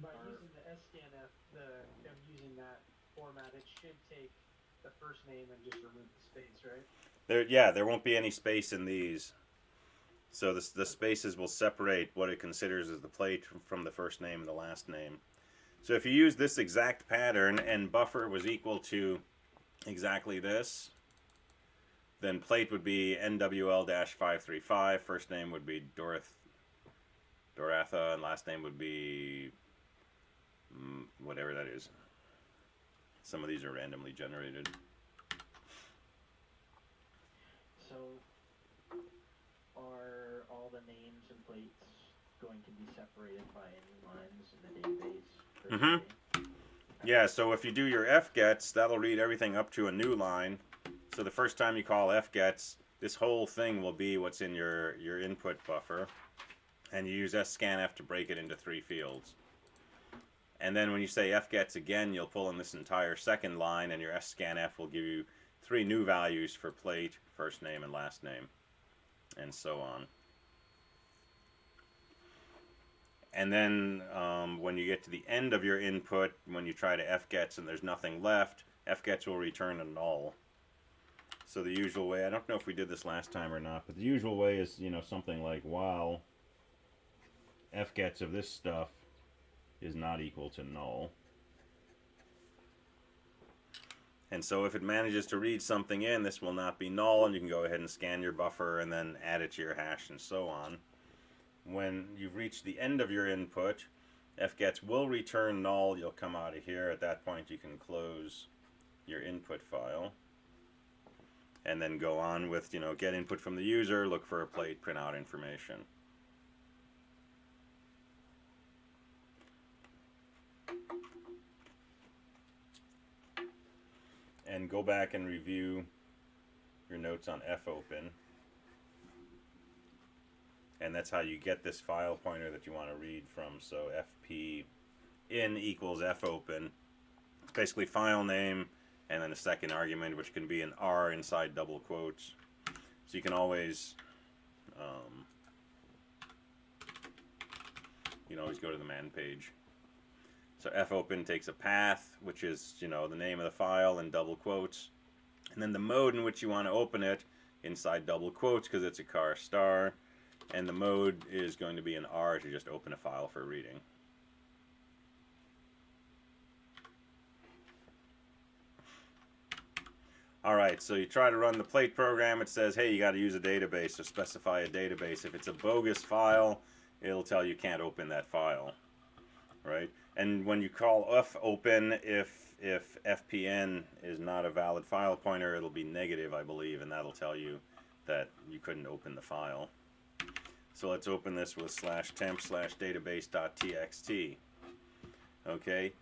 By using the scanf, I'm using that format, it should take the first name and just remove the space, right? There won't be any space in these. So the spaces will separate what it considers as the plate from the first name and the last name. So if you use this exact pattern and buffer was equal to exactly this, then plate would be NWL-535, first name would be Doratha, and last name would be whatever that is. Some of these are randomly generated. So, are all the names and plates going to be separated by any lines in the database? Yeah, so if you do your fgets, that'll read everything up to a new line. So the first time you call fgets, this whole thing will be what's in your input buffer. And you use scanf to break it into 3 fields. And then when you say fgets again, you'll pull in this entire second line, and your scanf will give you 3 new values for plate, first name, and last name, and so on. And then when you get to the end of your input, when you try to fgets and there's nothing left, fgets will return a null. So the usual way, I don't know if we did this last time or not, but the usual way is, something like while fgets of this stuff is not equal to null. And so if it manages to read something in, this will not be null, and you can go ahead and scan your buffer and then add it to your hash and so on. When you've reached the end of your input, fgets will return null. You'll come out of here. At that point, you can close your input file. And then go on with, get input from the user, look for a plate, print out information. And go back and review your notes on fopen. And that's how you get this file pointer that you want to read from. So fp in equals fopen. It's basically file name and then a second argument, which can be an R inside double quotes. So you can always, you can always go to the man page. So fopen takes a path, which is, the name of the file in double quotes. And then the mode in which you want to open it inside double quotes because it's a car star. And the mode is going to be an R to just open a file for reading. Alright, so you try to run the plate program, it says, hey, you got to use a database, so specify a database. If it's a bogus file, it'll tell you can't open that file, right? And when you call fopen, if fpn is not a valid file pointer, it'll be negative, I believe, and that'll tell you that you couldn't open the file. So let's open this with /temp/database.txt. Okay,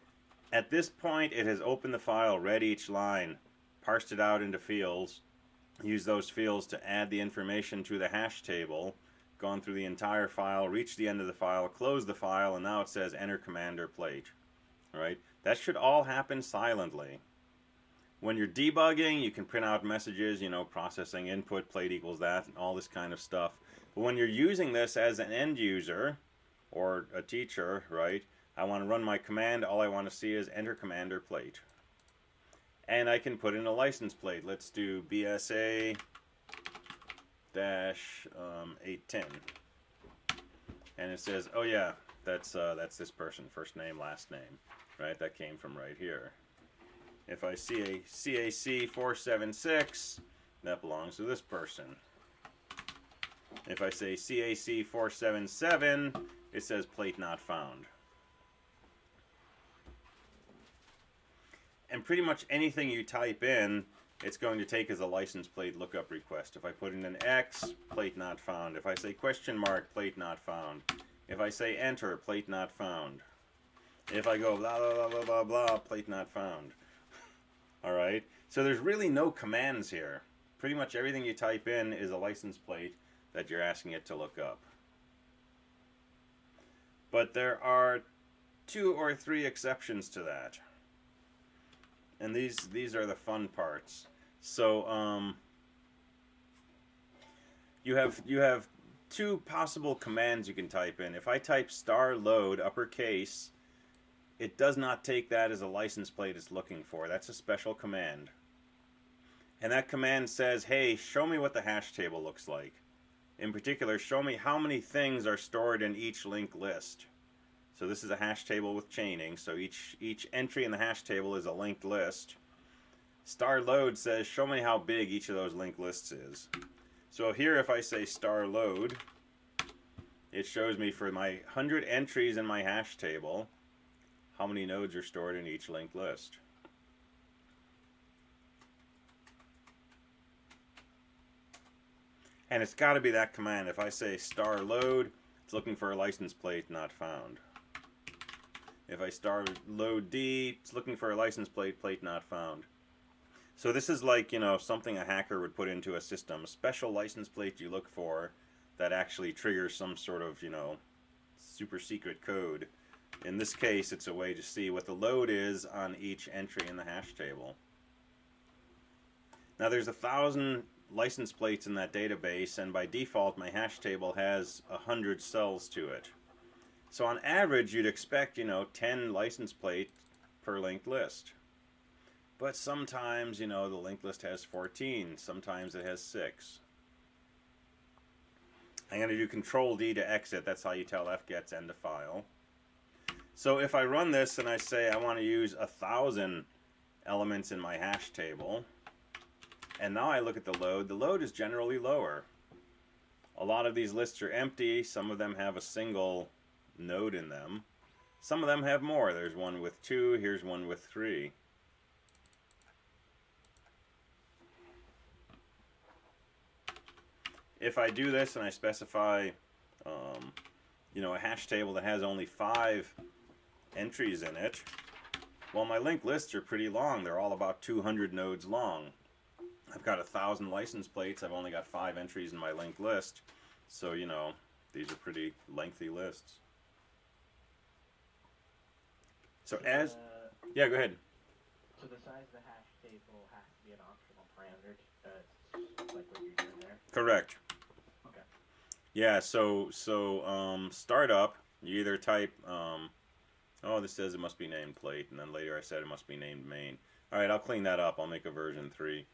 at this point, it has opened the file, read each line, parsed it out into fields, used those fields to add the information to the hash table, gone through the entire file, reached the end of the file, closed the file, and now it says enter command or plate. Right? That should all happen silently. When you're debugging, you can print out messages, processing input, plate equals that, and all this kind of stuff. But when you're using this as an end user or a teacher, right, I want to run my command, all I want to see is enter command or plate. And I can put in a license plate. Let's do BSA-810. And it says, oh yeah, that's this person, first name, last name, right? That came from right here. If I see a CAC476, that belongs to this person. If I say CAC477, it says plate not found. And pretty much anything you type in, it's going to take as a license plate lookup request. If I put in an X, plate not found. If I say question mark, plate not found. If I say enter, plate not found. If I go blah, blah, blah, blah, blah, blah, plate not found. Alright? So there's really no commands here. Pretty much everything you type in is a license plate that you're asking it to look up. But there are 2 or 3 exceptions to that. And these are the fun parts. So you have 2 possible commands you can type in. If I type *load uppercase, it does not take that as a license plate it's looking for. That's a special command. And that command says, hey, show me what the hash table looks like. In particular, show me how many things are stored in each linked list. So this is a hash table with chaining, so each entry in the hash table is a linked list. *load says, show me how big each of those linked lists is. So here if I say *load, it shows me for my 100 entries in my hash table, how many nodes are stored in each linked list. And it's got to be that command. If I say *load, it's looking for a license plate not found. If I *load D, it's looking for a license plate not found. So this is like, something a hacker would put into a system, a special license plate you look for that actually triggers some sort of, super secret code. In this case, it's a way to see what the load is on each entry in the hash table. Now there's 1,000 license plates in that database, and by default my hash table has 100 cells to it. So on average you'd expect, 10 license plates per linked list. But sometimes, the linked list has 14, sometimes it has 6. I'm going to do Control D to exit, that's how you tell fgets end a file. So if I run this and I say I want to use 1,000 elements in my hash table, and now I look at the load is generally lower. A lot of these lists are empty, some of them have a single node in them. Some of them have more. There's one with 2, here's one with 3. If I do this and I specify, you know, a hash table that has only 5 entries in it, well, my linked lists are pretty long. They're all about 200 nodes long. I've got 1,000 license plates. I've only got 5 entries in my linked list. So, you know, these are pretty lengthy lists. So as... Yeah, go ahead. So the size of the hash table has to be an optional parameter, like what you're doing there? Correct. Okay. Yeah, so startup, you either type, oh, this says it must be named plate, and then later I said it must be named main. All right, I'll clean that up. I'll make a version 3.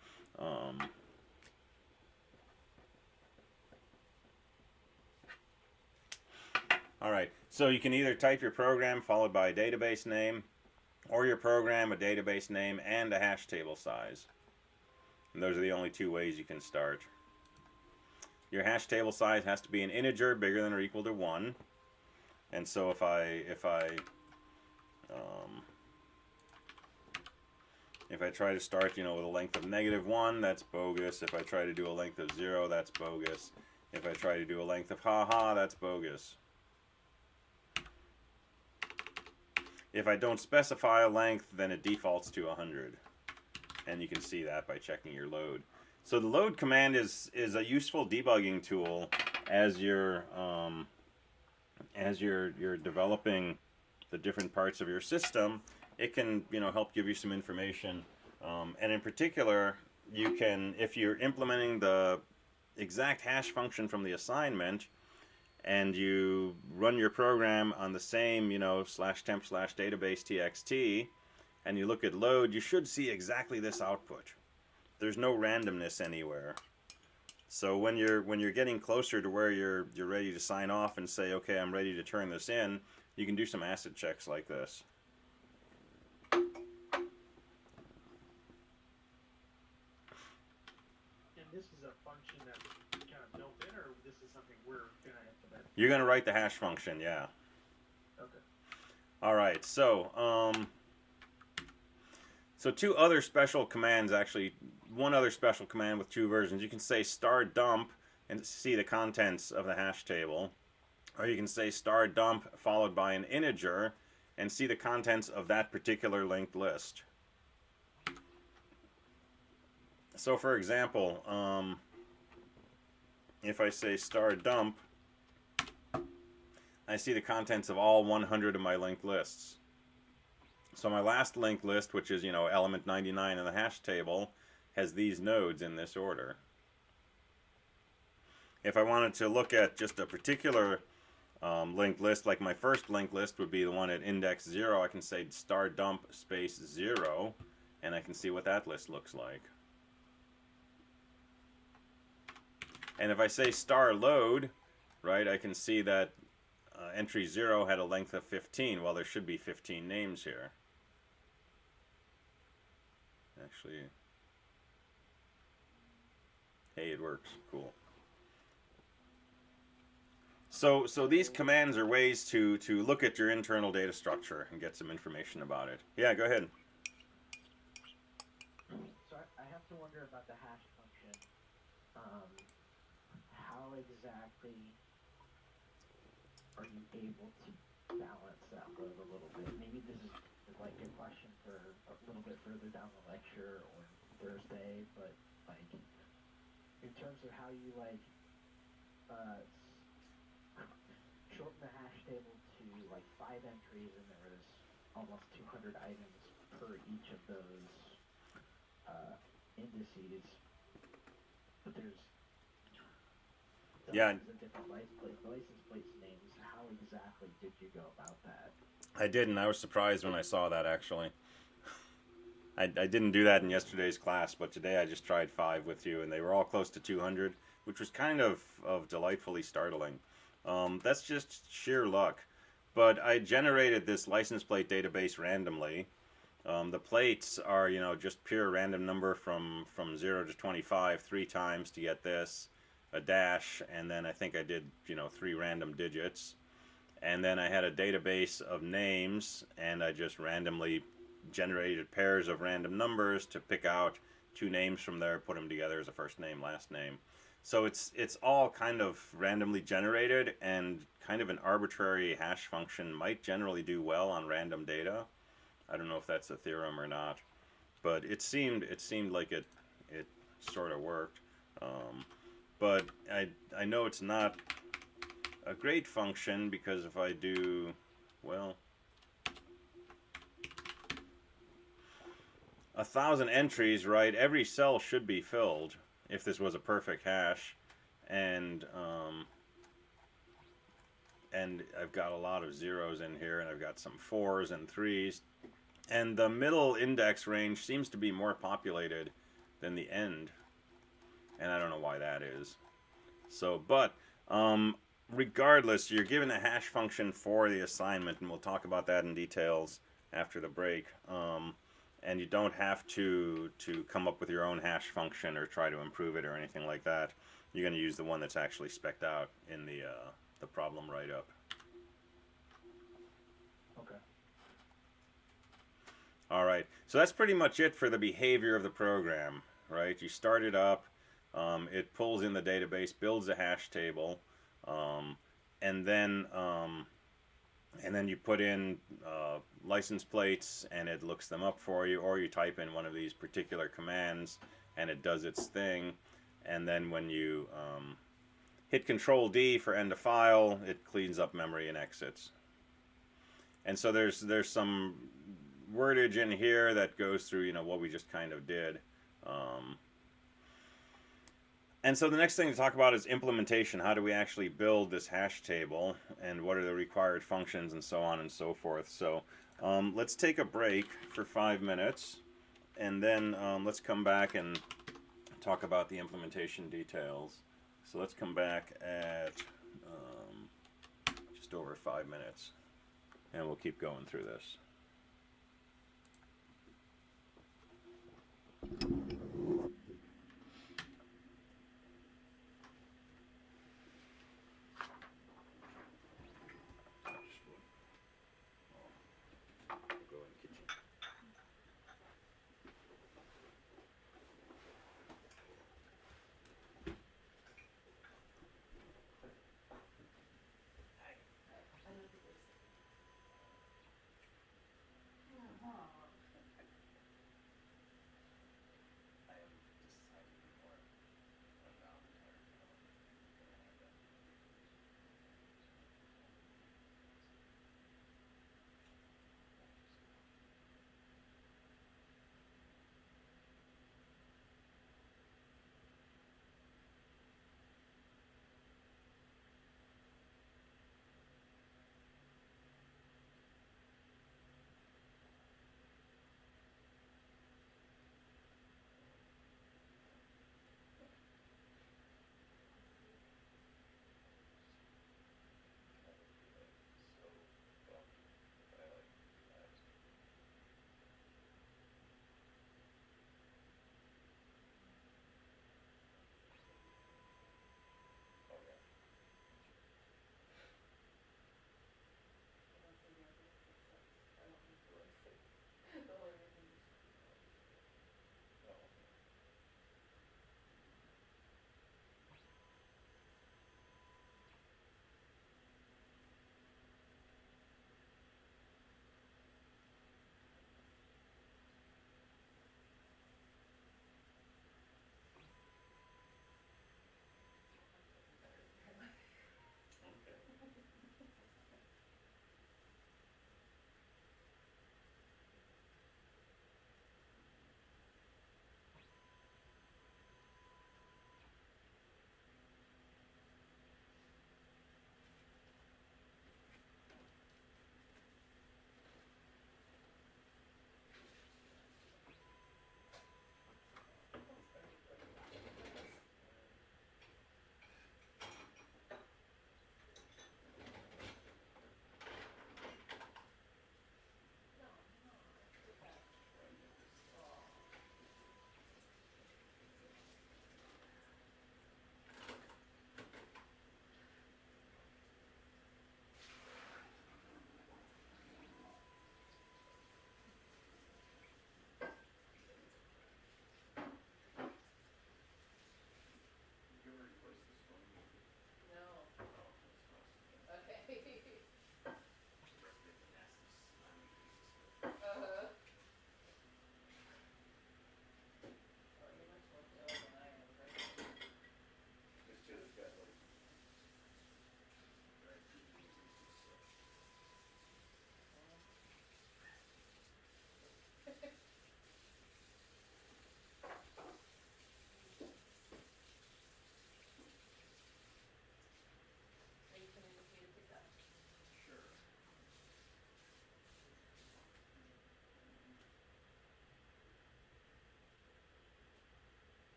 All right, so you can either type your program followed by a database name, or your program, a database name, and a hash table size. And those are the only 2 ways you can start. Your hash table size has to be an integer bigger than or equal to 1. And so if I try to start, you know, with a length of -1, that's bogus. If I try to do a length of 0, that's bogus. If I try to do a length of haha, that's bogus. If I don't specify a length, then it defaults to 100. And you can see that by checking your load. So the load command is a useful debugging tool as you're developing the different parts of your system. It can, you know, help give you some information. And in particular, you can, if you're implementing the exact hash function from the assignment, and you run your program on the same, you know, /temp/database txt, and you look at load, you should see exactly this output. There's no randomness anywhere. So when you're getting closer to where you're ready to sign off and say, okay, I'm ready to turn this in, you can do some acid checks like this. And this is a function that's kind of built in, or this is something we're going to implement? You're going to write the hash function, yeah. Okay. All right, so 2 other special commands, actually, one other special command with 2 versions. You can say *dump and see the contents of the hash table, or you can say *dump followed by an integer and see the contents of that particular linked list. So for example, if I say *dump, I see the contents of all 100 of my linked lists. So my last linked list, which is, you know, element 99 in the hash table, has these nodes in this order. If I wanted to look at just a particular linked list, like my first linked list would be the one at index 0, I can say *dump space 0, and I can see what that list looks like. And if I say *load, right, I can see that entry 0 had a length of 15. Well, there should be 15 names here. Actually, hey, it works. Cool. So these commands are ways to look at your internal data structure and get some information about it. Yeah, go ahead. So I have to wonder about the hash function. How exactly are you able to balance that load a little bit? Maybe this is like a question for a little bit further down the lecture or Thursday, but like in terms of how you like shorten the hash table to like 5 entries, and there was almost 200 items per each of those indices, but there's Yeah. dozens of different license plates names. How exactly did you go about that? I didn't. I was surprised when I saw that, actually. I didn't do that in yesterday's class, but today I just tried 5 with you, and they were all close to 200, which was kind of delightfully startling. That's just sheer luck. But I generated this license plate database randomly. The plates are, you know, just pure random number from 0 to 25 3 times to get this, a dash, and then I think I did, you know, 3 random digits. and then I had a database of names, and I just randomly generated pairs of random numbers to pick out 2 names from there, put them together as a first name, last name. So it's all kind of randomly generated, and kind of an arbitrary hash function might generally do well on random data. I don't know if that's a theorem or not, but it seemed like it sort of worked. But I know it's not a great function, because if I do, well, 1,000 entries, right? Every cell should be filled if this was a perfect hash, and I've got a lot of zeros in here, and I've got some 4s and 3s, and the middle index range seems to be more populated than the end, and I don't know why that is. So, but regardless, you're given a hash function for the assignment, and we'll talk about that in details after the break. And you don't have to come up with your own hash function or try to improve it or anything like that. You're going to use the one that's actually spec'd out in the problem write-up. Okay. All right, so that's pretty much it for the behavior of the program, right? You start it up, it pulls in the database, builds a hash table, and then you put in license plates, and it looks them up for you, or you type in one of these particular commands, and it does its thing. And then when you hit Control D for end of file, it cleans up memory and exits. And so there's some wordage in here that goes through, you know, what we just kind of did. And so the next thing to talk about is implementation. How do we actually build this hash table, and what are the required functions, and so on and so forth. So let's take a break for 5 minutes, and then let's come back and talk about the implementation details. So let's come back at just over 5 minutes, and we'll keep going through this.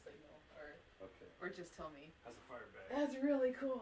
signal Okay. or just tell me. Has a fire bag. That's really cool.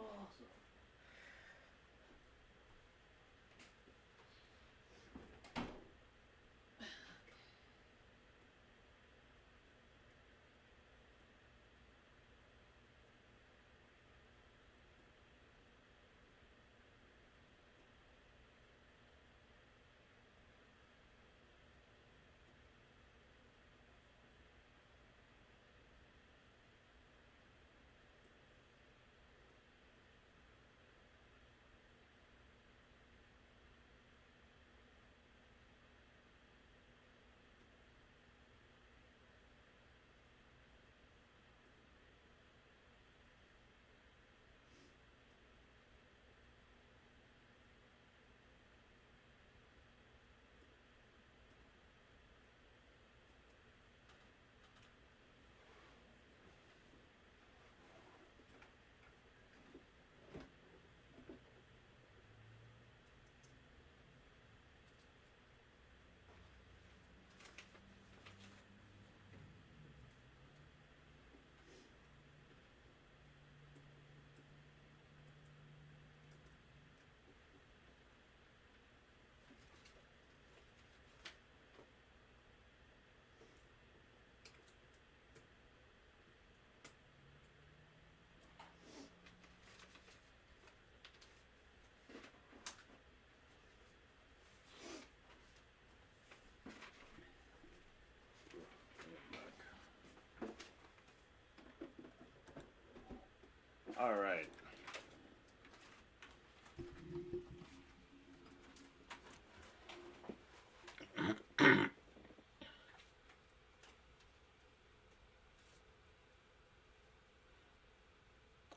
All right.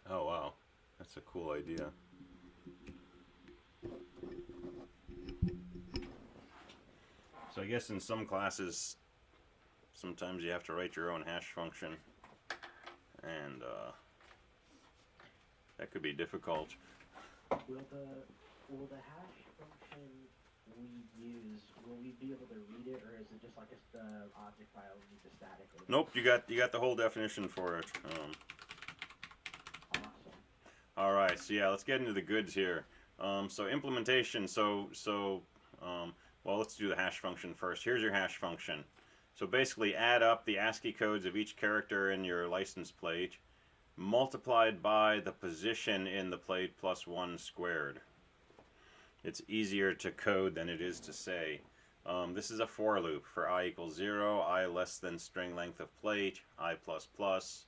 Oh wow, that's a cool idea. So I guess in some classes, sometimes you have to write your own hash function, and that could be difficult. Will the hash function we use, will we be able to read it, or is it just like the object file we need to statically? Nope, you got the whole definition for it. Awesome. All right, so yeah, let's get into the goods here. So implementation. Well, let's do the hash function first. Here's your hash function. So basically, add up the ASCII codes of each character in your license plate, multiplied by the position in the plate plus 1 squared. It's easier to code than it is to say. This is a for loop for I equals 0, I less than string length of plate, I plus plus,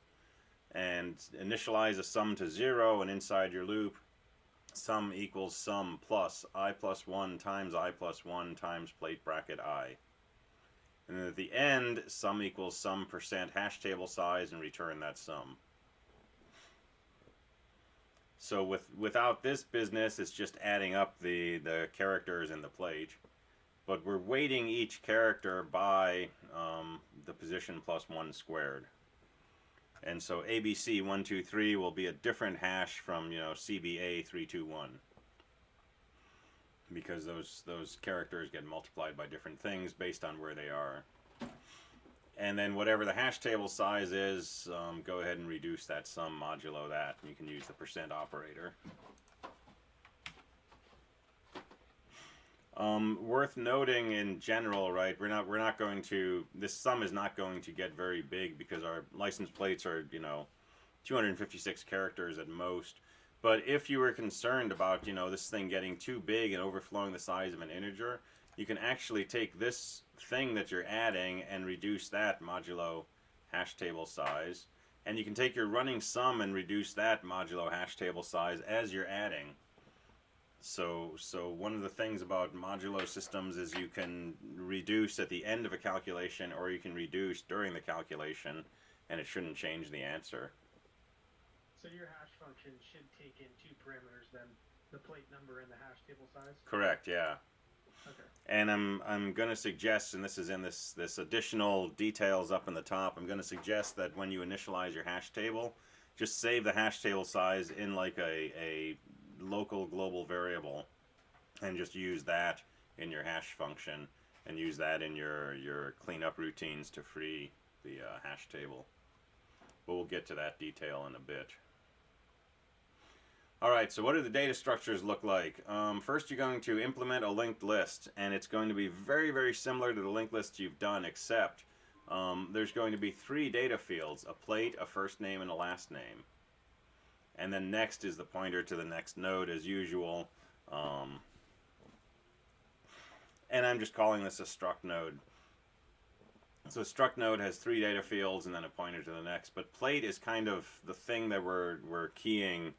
and initialize a sum to 0, and inside your loop, sum equals sum plus I plus 1 times I plus 1 times plate bracket I. And then at the end, sum equals sum percent hash table size, and return that sum. So without this business, it's just adding up the characters in the plate. But we're weighting each character by the position plus 1 squared. And so ABC123 will be a different hash from, CBA321. Because those characters get multiplied by different things based on where they are. And then whatever the hash table size is, go ahead and reduce that sum modulo that. And you can use the percent operator. Worth noting in general, right? We're not going to. This sum is not going to get very big because our license plates are 256 characters at most. But if you were concerned about this thing getting too big and overflowing the size of an integer, you can actually take this thing that you're adding and reduce that modulo hash table size, and you can take your running sum and reduce that modulo hash table size as you're adding. So one of the things about modulo systems is you can reduce at the end of a calculation, or you can reduce during the calculation, and it shouldn't change the answer. So your hash function should take in 2 parameters then, the plate number and the hash table size? Correct, yeah. Okay. And I'm going to suggest, and this is in this additional details up in the top, I'm going to suggest that when you initialize your hash table, just save the hash table size in like a local global variable, and just use that in your hash function, and use that in your cleanup routines to free the hash table. but we'll get to that detail in a bit. Alright, so what do the data structures look like? First, you're going to implement a linked list, and it's going to be very, very similar to the linked list you've done, except there's going to be 3 data fields: a plate, a first name, and a last name. And then next is the pointer to the next node as usual. And I'm just calling this a struct node. So struct node has 3 data fields and then a pointer to the next. But plate is kind of the thing that we're keying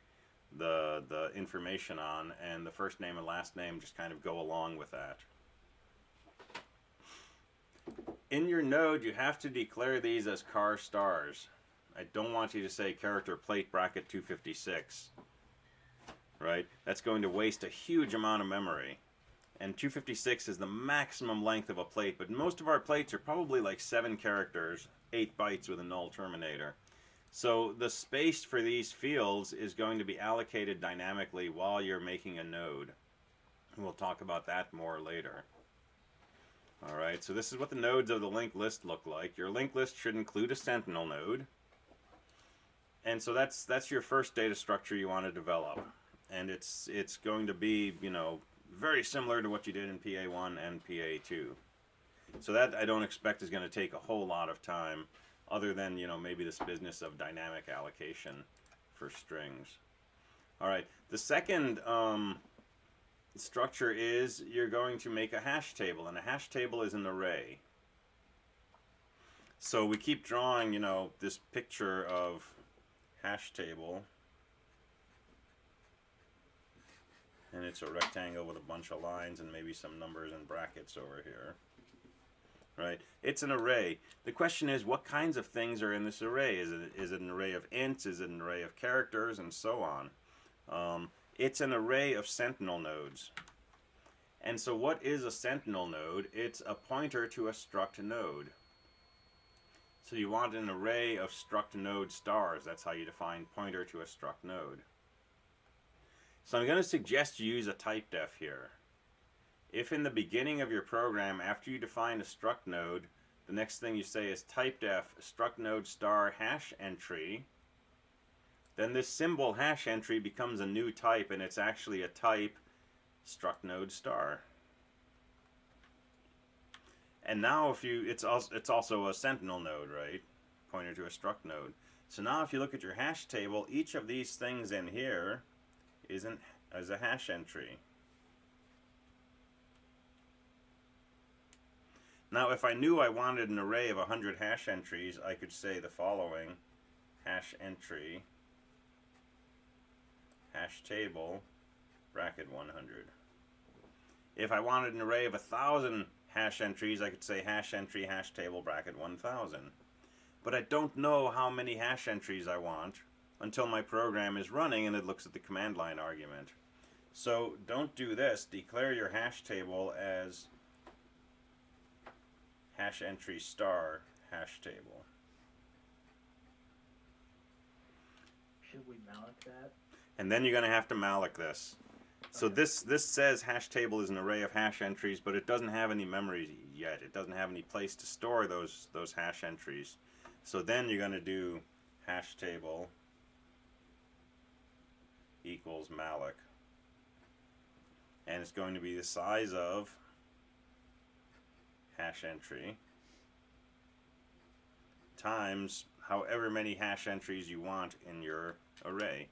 the information on, and the first name and last name just kind of go along with that. In your node, you have to declare these as char stars. I don't want you to say character plate bracket 256, right? That's going to waste a huge amount of memory. And 256 is the maximum length of a plate, but most of our plates are probably like 7 characters, 8 bytes with a null terminator. So the space for these fields is going to be allocated dynamically while you're making a node. We'll talk about that more later. Alright, so this is what the nodes of the linked list look like. Your linked list should include a sentinel node. And so that's your first data structure you want to develop. And it's going to be, you know, very similar to what you did in PA1 and PA2. So that I don't expect is going to take a whole lot of time, other than, you know, maybe this business of dynamic allocation for strings. Alright, the second structure is you're going to make a hash table, and a hash table is an array. So we keep drawing, you know, this picture of hash table, and it's a rectangle with a bunch of lines and maybe some numbers and brackets over here. Right? It's an array. The question is, what kinds of things are in this array? Is it an array of ints? Is it an array of characters? And so on. It's an array of sentinel nodes. And so what is a sentinel node? It's a pointer to a struct node. So you want an array of struct node stars. That's how you define pointer to a struct node. So I'm going to suggest you use a typedef here. If in the beginning of your program, after you define a struct node, the next thing you say is typedef struct node star hash entry, then this symbol hash entry becomes a new type, and it's actually a type struct node star. And now if you, it's also a sentinel node, right? Pointer to a struct node. So now if you look at your hash table, each of these things in here is a hash entry. Now, if I knew I wanted an array of 100 hash entries, I could say the following: hash entry, hash table, bracket 100. If I wanted an array of 1,000 hash entries, I could say hash entry, hash table, bracket 1,000. But I don't know how many hash entries I want until my program is running and it looks at the command line argument. So don't do this. Declare your hash table as hash entry star hash table. Should we malloc that? And then you're going to have to malloc this. So Okay. this says hash table is an array of hash entries, but it doesn't have any memory yet. It doesn't have any place to store those hash entries. So then you're going to do hash table equals malloc. And it's going to be the size of hash entry times however many hash entries you want in your array.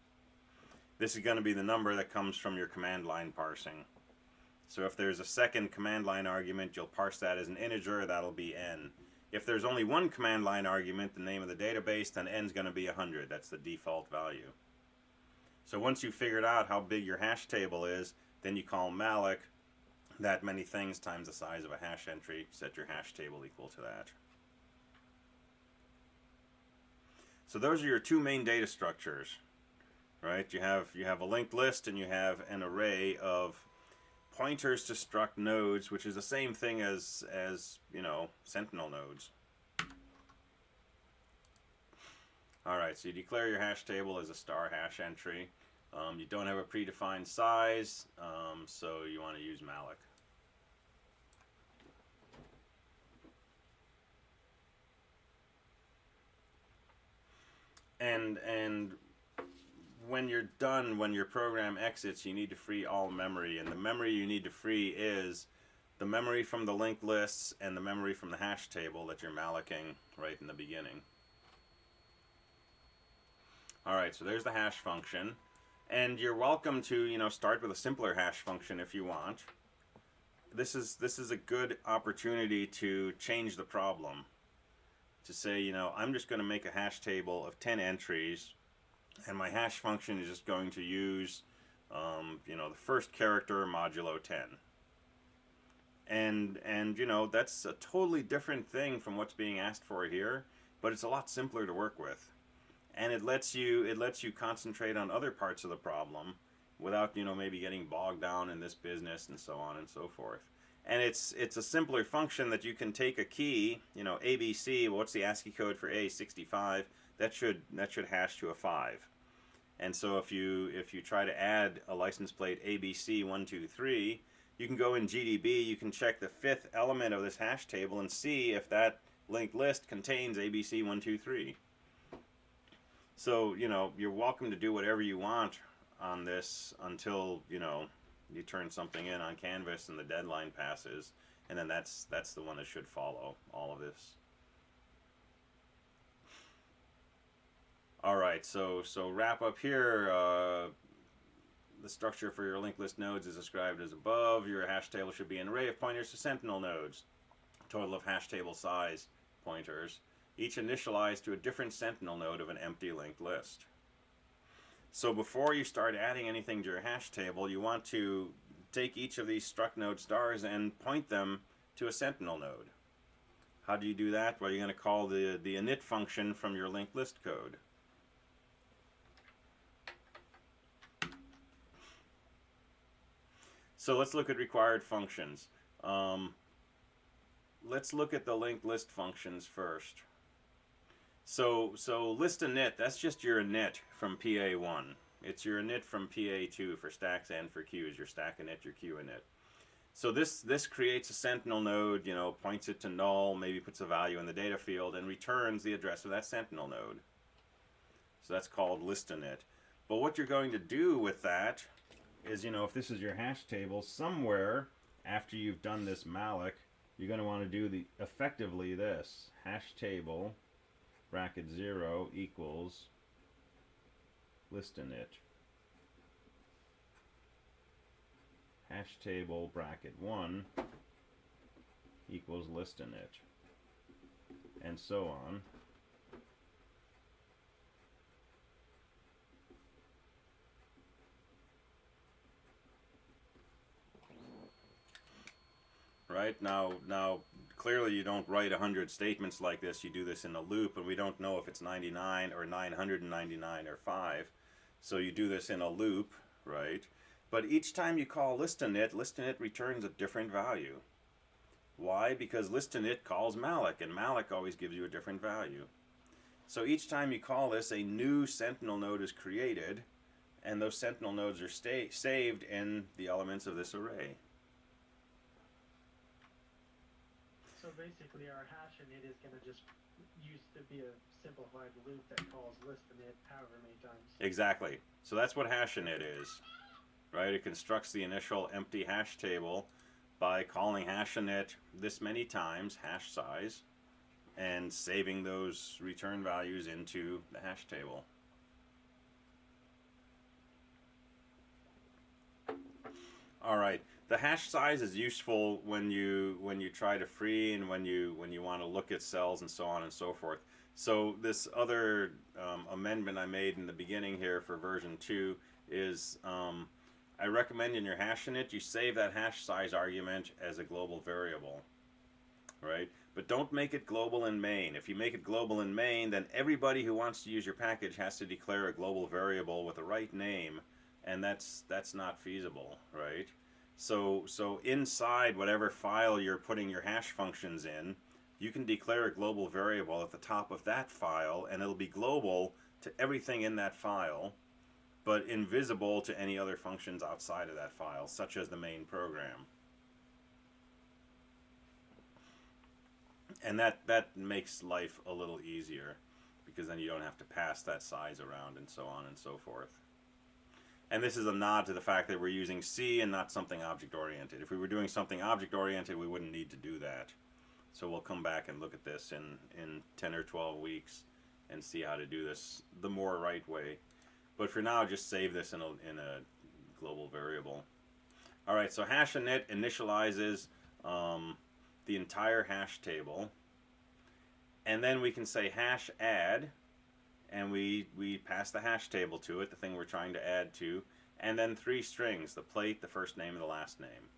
This is going to be the number that comes from your command line parsing. So if there's a second command line argument, you'll parse that as an integer. That'll be n. If there's only one command line argument, the name of the database, then n is going to be 100. That's the default value. So once you've figured out how big your hash table is, then you call malloc that many things times the size of a hash entry. Set your hash table equal to that. So those are your two main data structures, right? You have a linked list and you have an array of pointers to struct nodes, which is the same thing as you know, sentinel nodes. Alright, so you declare your hash table as a star hash entry. You don't have a predefined size, so you want to use malloc. and when you're done, when your program exits, you need to free all memory, and the memory you need to free is the memory from the linked lists and the memory from the hash table that you're malloking right in the beginning. Alright, so there's the hash function, and you're welcome to start with a simpler hash function if you want. This is a good opportunity to change the problem, to say, I'm just going to make a hash table of 10 entries, and my hash function is just going to use the first character modulo 10. And that's a totally different thing from what's being asked for here, but it's a lot simpler to work with. And it lets you concentrate on other parts of the problem without maybe getting bogged down in this business and so on and so forth. And it's a simpler function that you can take a key, ABC, what's the ASCII code for A? 65. That should hash to a 5. And so if you try to add a license plate ABC123, you can go in GDB, you can check the 5th element of this hash table and see if that linked list contains ABC123. So, you're welcome to do whatever you want on this until, you turn something in on Canvas and the deadline passes, and then that's the one that should follow all of this. Alright, so wrap up here. The structure for your linked list nodes is described as above. Your hash table should be an array of pointers to sentinel nodes. Total of hash table size pointers, each initialized to a different sentinel node of an empty linked list. So before you start adding anything to your hash table, you want to take each of these struct node stars and point them to a sentinel node. How do you do that? Well, you're going to call the init function from your linked list code. So let's look at required functions. Let's look at the linked list functions first. So list init, that's just your init from PA1. It's your init from PA2 for stacks and for queues, your stack init, your queue init. So this creates a sentinel node, points it to null, maybe puts a value in the data field, and returns the address of that sentinel node. So that's called list init. But what you're going to do with that is, if this is your hash table, somewhere after you've done this malloc, you're going to want to do effectively this hash table bracket 0 equals list init. Hash table bracket 1 equals list init, and so on. Right, now clearly you don't write 100 statements like this. You do this in a loop, and we don't know if it's 99 or 999 or 5. So you do this in a loop, right? But each time you call list init returns a different value. Why? Because list init calls malloc, and malloc always gives you a different value. So each time you call this, a new sentinel node is created, and those sentinel nodes are saved in the elements of this array. So basically our hash init is going to just used to be a simplified loop that calls list init however many times. Exactly. So that's what hash init is, right? It constructs the initial empty hash table by calling hash init this many times, hash size, and saving those return values into the hash table. All right. The hash size is useful when you try to free and when you want to look at cells and so on and so forth. So this other amendment I made in the beginning here for version 2 is I recommend in your hash init you save that hash size argument as a global variable, right? But don't make it global in main. If you make it global in main, then everybody who wants to use your package has to declare a global variable with the right name, and that's not feasible, right? So inside whatever file you're putting your hash functions in, you can declare a global variable at the top of that file, and it'll be global to everything in that file, but invisible to any other functions outside of that file, such as the main program. And that makes life a little easier, because then you don't have to pass that size around and so on and so forth. And this is a nod to the fact that we're using C and not something object-oriented. If we were doing something object-oriented, we wouldn't need to do that. So we'll come back and look at this in 10 or 12 weeks and see how to do this the more right way. But for now, just save this in a global variable. All right, so hash init initializes the entire hash table. And then we can say hash add, and we pass the hash table to it, the thing we're trying to add to, and then 3 strings, the plate, the first name, and the last name.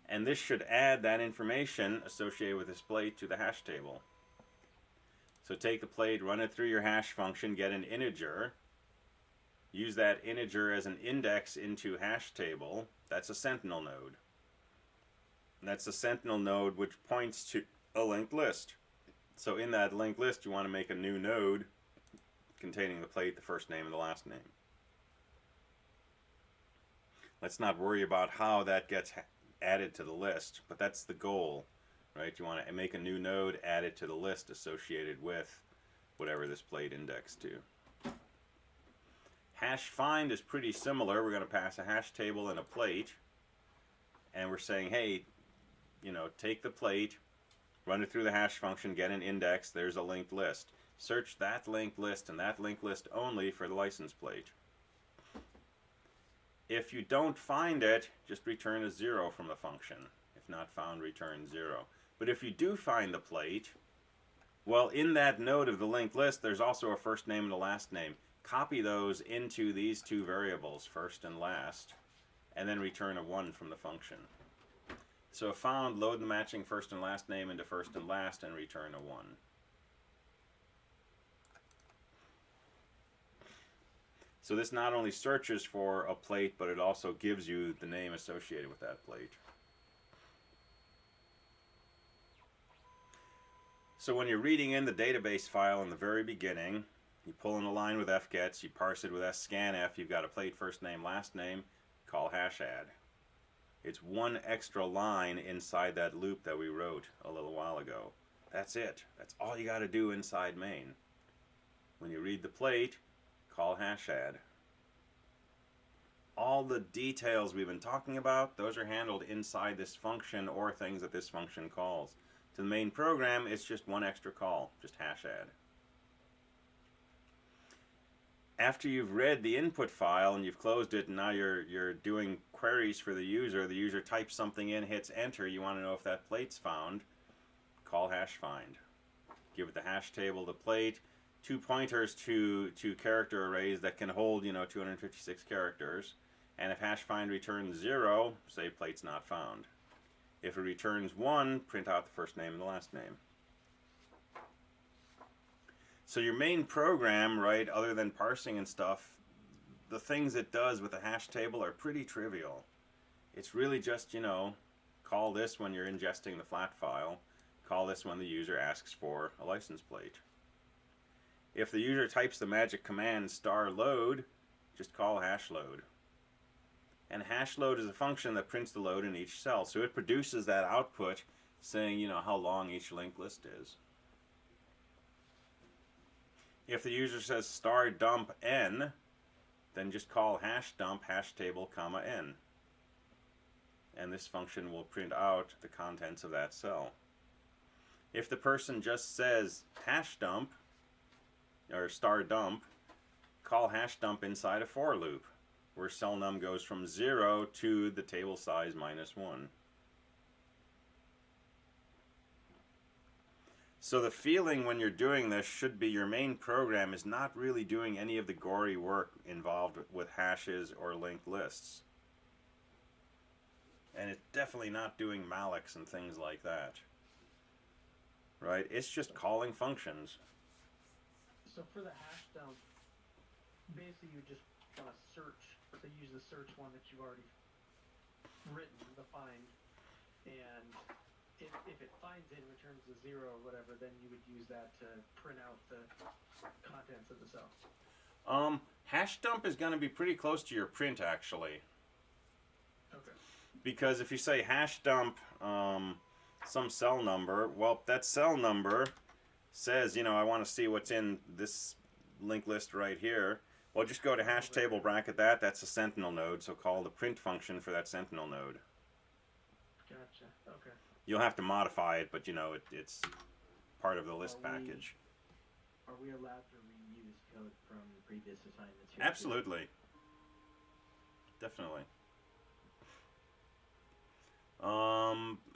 And this should add that information associated with this plate to the hash table. So take the plate, run it through your hash function, get an integer, use that integer as an index into hash table. That's a sentinel node. And that's a sentinel node which points to a linked list. So in that linked list, you want to make a new node containing the plate, the first name, and the last name. Let's not worry about how that gets added to the list, but that's the goal, right? You want to make a new node, add it to the list associated with whatever this plate indexed to. Hash find is pretty similar. We're going to pass a hash table and a plate, and we're saying, hey, you know, take the plate, run it through the hash function, get an index, there's a linked list. Search that linked list and that linked list only for the license plate. If you don't find it, just return a 0 from the function. If not found, return 0. But if you do find the plate, well, in that node of the linked list, there's also a first name and a last name. Copy those into these 2 variables, first and last, and then return a 1 from the function. So if found, load the matching first and last name into first and last and return a 1. So this not only searches for a plate, but it also gives you the name associated with that plate. So when you're reading in the database file in the very beginning, you pull in a line with fgets, you parse it with scanf, you've got a plate first name, last name, call hash add. It's 1 extra line inside that loop that we wrote a little while ago. That's it. That's all you got to do inside main. When you read the plate, call hash add. All the details we've been talking about, those are handled inside this function or things that this function calls. To the main program, it's just 1 extra call, just hash add. After you've read the input file and you've closed it and now you're doing queries for the user types something in, hits enter, you want to know if that plate's found, call hash find. Give it the hash table, the plate, 2 pointers to character arrays that can hold, 256 characters. And if hash find returns 0, say plate's not found. If it returns 1, print out the first name and the last name. So your main program, right, other than parsing and stuff, the things it does with the hash table are pretty trivial. It's really just, call this when you're ingesting the flat file, call this when the user asks for a license plate. If the user types the magic command *load, just call hash load. And hash load is a function that prints the load in each cell. So it produces that output saying, how long each linked list is. If the user says *dump n, then just call hash dump hash table comma n. And this function will print out the contents of that cell. If the person just says hash dump, or *dump, call hash dump inside a for loop, where cell num goes from 0 to the table size -1. So the feeling when you're doing this should be your main program is not really doing any of the gory work involved with hashes or linked lists. And it's definitely not doing mallocs and things like that. Right? It's just calling functions. So for the hash dump, basically you just want to search, so use the search one that you've already written, the find, and if it finds it and returns a 0 or whatever, then you would use that to print out the contents of the cell. Hash dump is going to be pretty close to your print, actually. Okay. Because if you say hash dump some cell number, well, that cell number says, you know, I want to see what's in this linked list right here, well, just go to hash table bracket that. That's a sentinel node, so call the print function for that sentinel node. Gotcha. Okay. You'll have to modify it, but you know, it's part of the list Are we- package. Are we allowed to reuse code from previous assignments here? Absolutely. Definitely.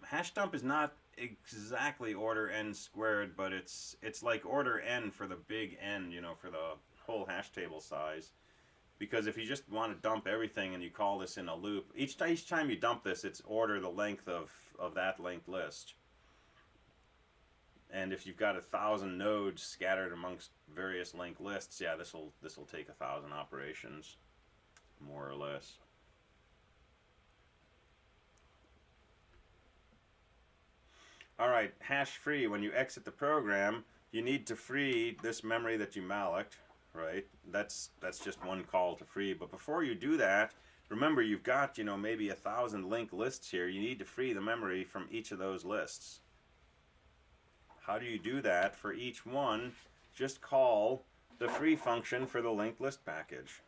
Hash dump is not exactly order n squared, but it's like order n for the big N, you know, for the whole hash table size. Because if you just want to dump everything and you call this in a loop, each time you dump this, it's order the length of that linked list. And if you've got 1,000 nodes scattered amongst various linked lists, yeah, this will take 1,000 operations, more or less. All right, hash free. When you exit the program, you need to free this memory that you mallocked, right? That's just one call to free. But before you do that, remember you've got, you know, maybe 1,000 linked lists here. You need to free the memory from each of those lists. How do you do that? For each one, just call the free function for the linked list package.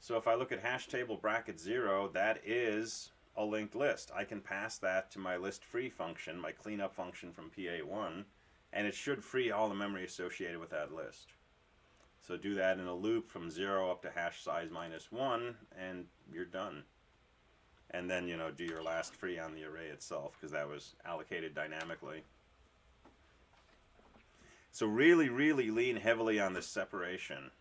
So if I look at hash table bracket 0, that is a linked list. I can pass that to my list free function, my cleanup function from PA1, and it should free all the memory associated with that list. So do that in a loop from 0 up to hash size -1, and you're done. And then, you know, do your last free on the array itself, because that was allocated dynamically. So really, really lean heavily on this separation.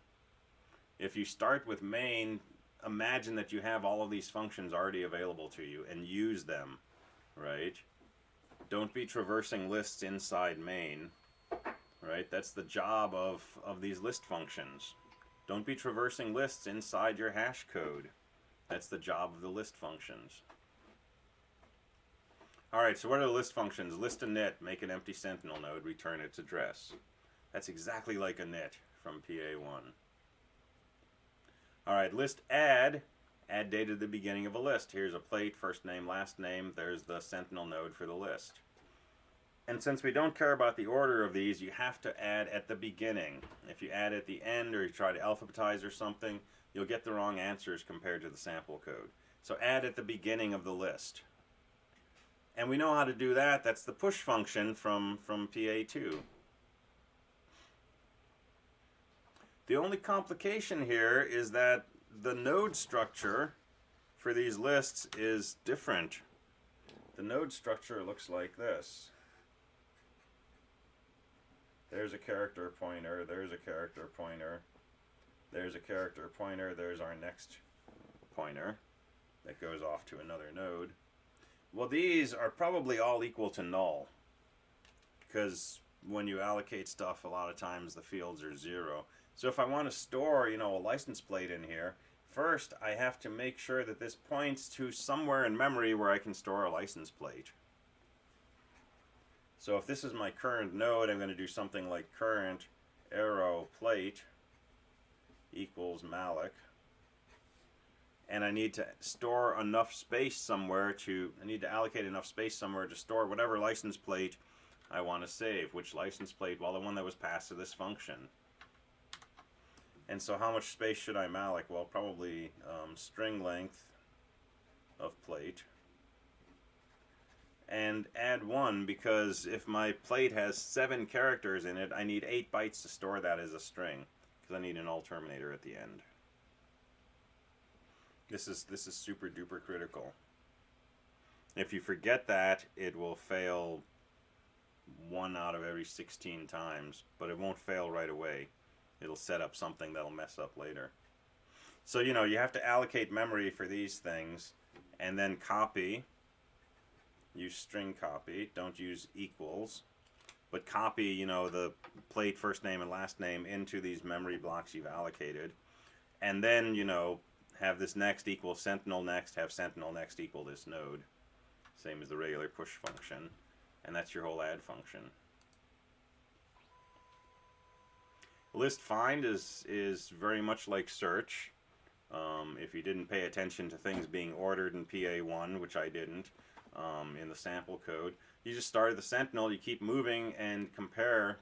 If you start with main, imagine that you have all of these functions already available to you and use them, right? Don't be traversing lists inside main, right? That's the job of these list functions. Don't be traversing lists inside your hash code. That's the job of the list functions. All right, so what are the list functions? List a nit, make an empty sentinel node, return its address. That's exactly like a nit from PA1. All right, list add data to the beginning of a list. Here's a plate, first name, last name. There's the sentinel node for the list. And since we don't care about the order of these, you have to add at the beginning. If you add at the end or you try to alphabetize or something, you'll get the wrong answers compared to the sample code. So add at the beginning of the list. And we know how to do that. That's the push function from PA2. The only complication here is that the node structure for these lists is different. The node structure looks like this. There's a character pointer, there's a character pointer, there's a character pointer, there's our next pointer that goes off to another node. Well, these are probably all equal to null, because when you allocate stuff, a lot of times the fields are 0. So if I want to store, you know, a license plate in here, first I have to make sure that this points to somewhere in memory where I can store a license plate. So if this is my current node, I'm going to do something like current arrow plate equals malloc. And I need to store enough space somewhere I need to allocate enough space somewhere to store whatever license plate I want to save. Which license plate? Well, the one that was passed to this function. And so how much space should I malloc? Well, probably string length of plate. And add 1, because if my plate has 7 characters in it, I need 8 bytes to store that as a string, because I need an null terminator at the end. This is super duper critical. If you forget that, it will fail 1 out of every 16 times, but it won't fail right away. It'll set up something that'll mess up later. So, you know, you have to allocate memory for these things, and then copy. Use string copy. Don't use equals. But copy, you know, the plate first name and last name into these memory blocks you've allocated. And then, you know, have this next equal sentinel next, have sentinel next equal this node. Same as the regular push function. And that's your whole add function. List find is very much like search. If you didn't pay attention to things being ordered in PA1, which I didn't, in the sample code, You just start at the sentinel, you keep moving and compare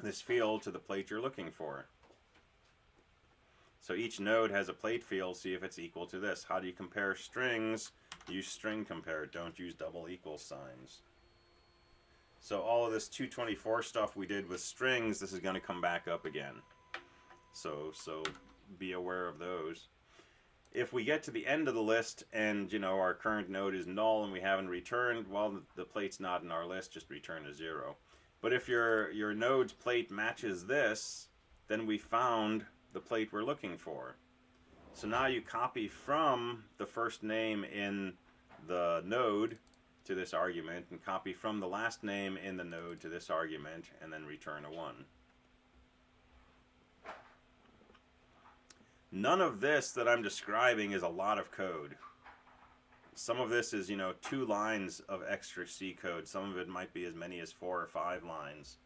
this field to the plate you're looking for. So each node has a plate field, see if it's equal to this. How do you compare strings? Use string compare, don't use double equal signs. So all of this 224 stuff we did with strings, this is going to come back up again. So be aware of those. If we get to the end of the list and, you know, our current node is null and we haven't returned, well, the plate's not in our list, just return a 0. But if your node's plate matches this, then we found the plate we're looking for. So now you copy from the first name in the node to this argument and copy from the last name in the node to this argument and then return a 1. None of this that I'm describing is a lot of code. Some of this is, you know, 2 lines of extra C code. Some of it might be as many as 4 or 5 lines.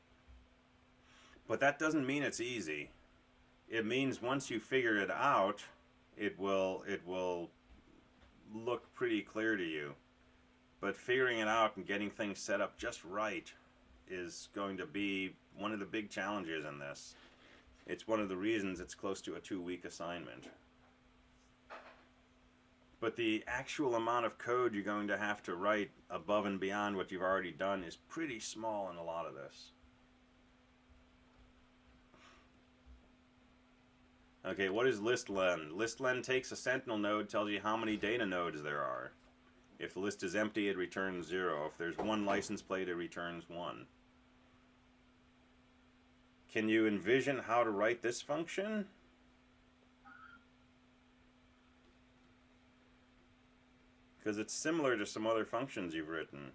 But that doesn't mean it's easy. It means once you figure it out, it will look pretty clear to you. But figuring it out and getting things set up just right is going to be one of the big challenges in this. It's one of the reasons it's close to a 2-week assignment. But the actual amount of code you're going to have to write above and beyond what you've already done is pretty small in a lot of this. Okay, what is list_len? List_len takes a sentinel node, tells you how many data nodes there are. If the list is empty, it returns 0. If there's 1 license plate, it returns 1. Can you envision how to write this function? Because it's similar to some other functions you've written.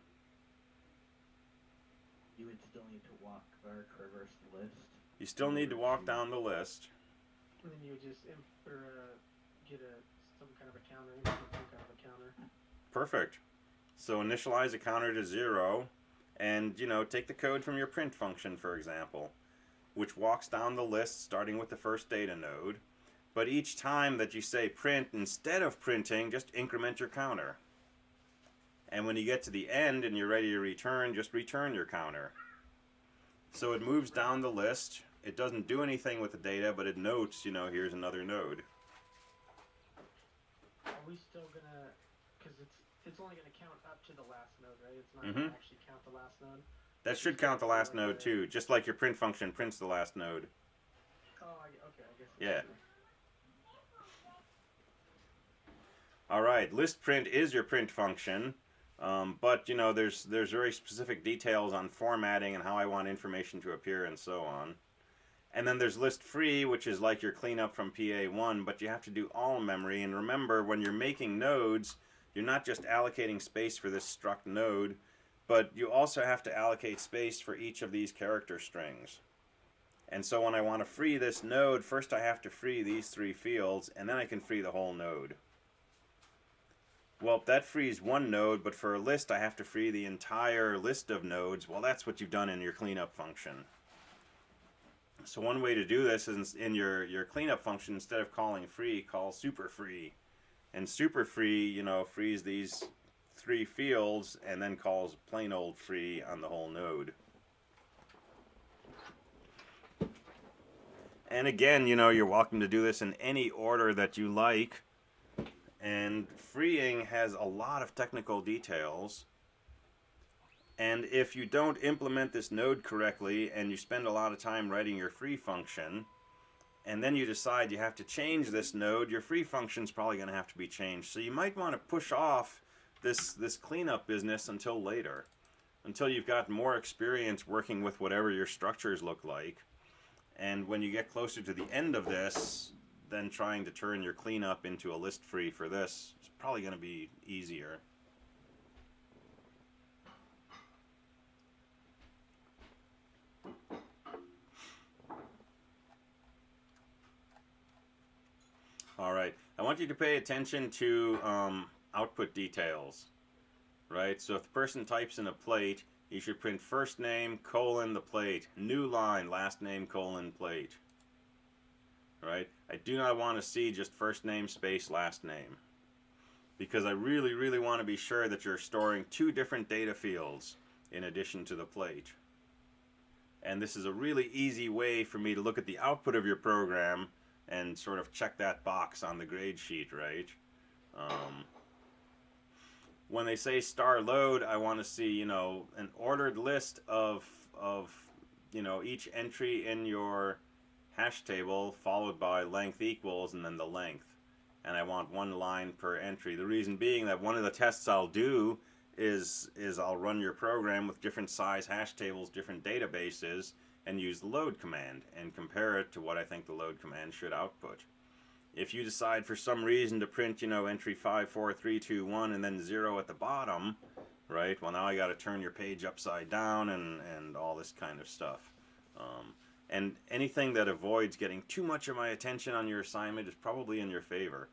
You would still need to walk or traverse the list. You still need to walk down the list. And then you would just get some kind of a counter, some kind of a counter. Perfect. So initialize a counter to 0, and, you know, take the code from your print function, for example, which walks down the list starting with the first data node. But each time that you say print, instead of printing, just increment your counter. And when you get to the end and you're ready to return, just return your counter. So it moves down the list. It doesn't do anything with the data, but it notes, you know, here's another node. Are we still gonna, because it's only gonna count up to the last node, right? It's not gonna actually count the last node. That should count the last node too, just like your print function prints the last node. Oh, okay, I guess. Yeah. Alright, list print is your print function, but, you know, there's very specific details on formatting and how I want information to appear and so on. And then there's list free, which is like your cleanup from PA1, but you have to do all memory. And remember, when you're making nodes, you're not just allocating space for this struct node, but you also have to allocate space for each of these character strings. And so when I want to free this node, first I have to free these 3 fields, and then I can free the whole node. Well, that frees 1 node, but for a list I have to free the entire list of nodes. Well, that's what you've done in your cleanup function. So one way to do this is in your cleanup function, instead of calling free, call super free. And super free, you know, frees these 3 fields and then calls plain old free on the whole node. And again, you know, you're welcome to do this in any order that you like. And freeing has a lot of technical details. And if you don't implement this node correctly and you spend a lot of time writing your free function, and then you decide you have to change this node, your free function's probably going to have to be changed. So you might want to push off this cleanup business until later, until you've got more experience working with whatever your structures look like. And when you get closer to the end of this, then trying to turn your cleanup into a list free for this is probably going to be easier. Alright, I want you to pay attention to output details. Right, so if the person types in a plate, you should print first name, colon, the plate. New line, last name, colon, plate. Right, I do not want to see just first name, space, last name. Because I really, really want to be sure that you're storing 2 different data fields in addition to the plate. And this is a really easy way for me to look at the output of your program and sort of check that box on the grade sheet, right? When they say star load, I want to see, you know, an ordered list of you know, each entry in your hash table followed by length equals and then the length. And I want one line per entry. The reason being that one of the tests I'll do is I'll run your program with different size hash tables, different databases, and use the load command and compare it to what I think the load command should output. If you decide for some reason to print, you know, entry 54321 and then 0 at the bottom, right? Well, now I got to turn your page upside down and all this kind of stuff. And anything that avoids getting too much of my attention on your assignment is probably in your favor.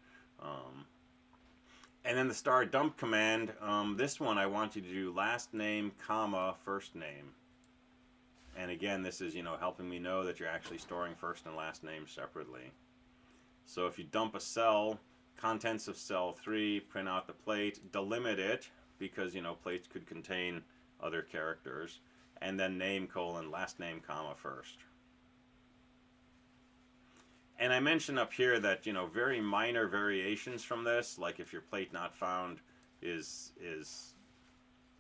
And then the star dump command, this one I want you to do last name, comma, first name. And again, this is, you know, helping me know that you're actually storing first and last name separately. So if you dump a cell, contents of cell 3, print out the plate, delimit it, because, you know, plates could contain other characters, and then name colon, last name, comma, first. And I mentioned up here that, you know, very minor variations from this, like if your plate not found is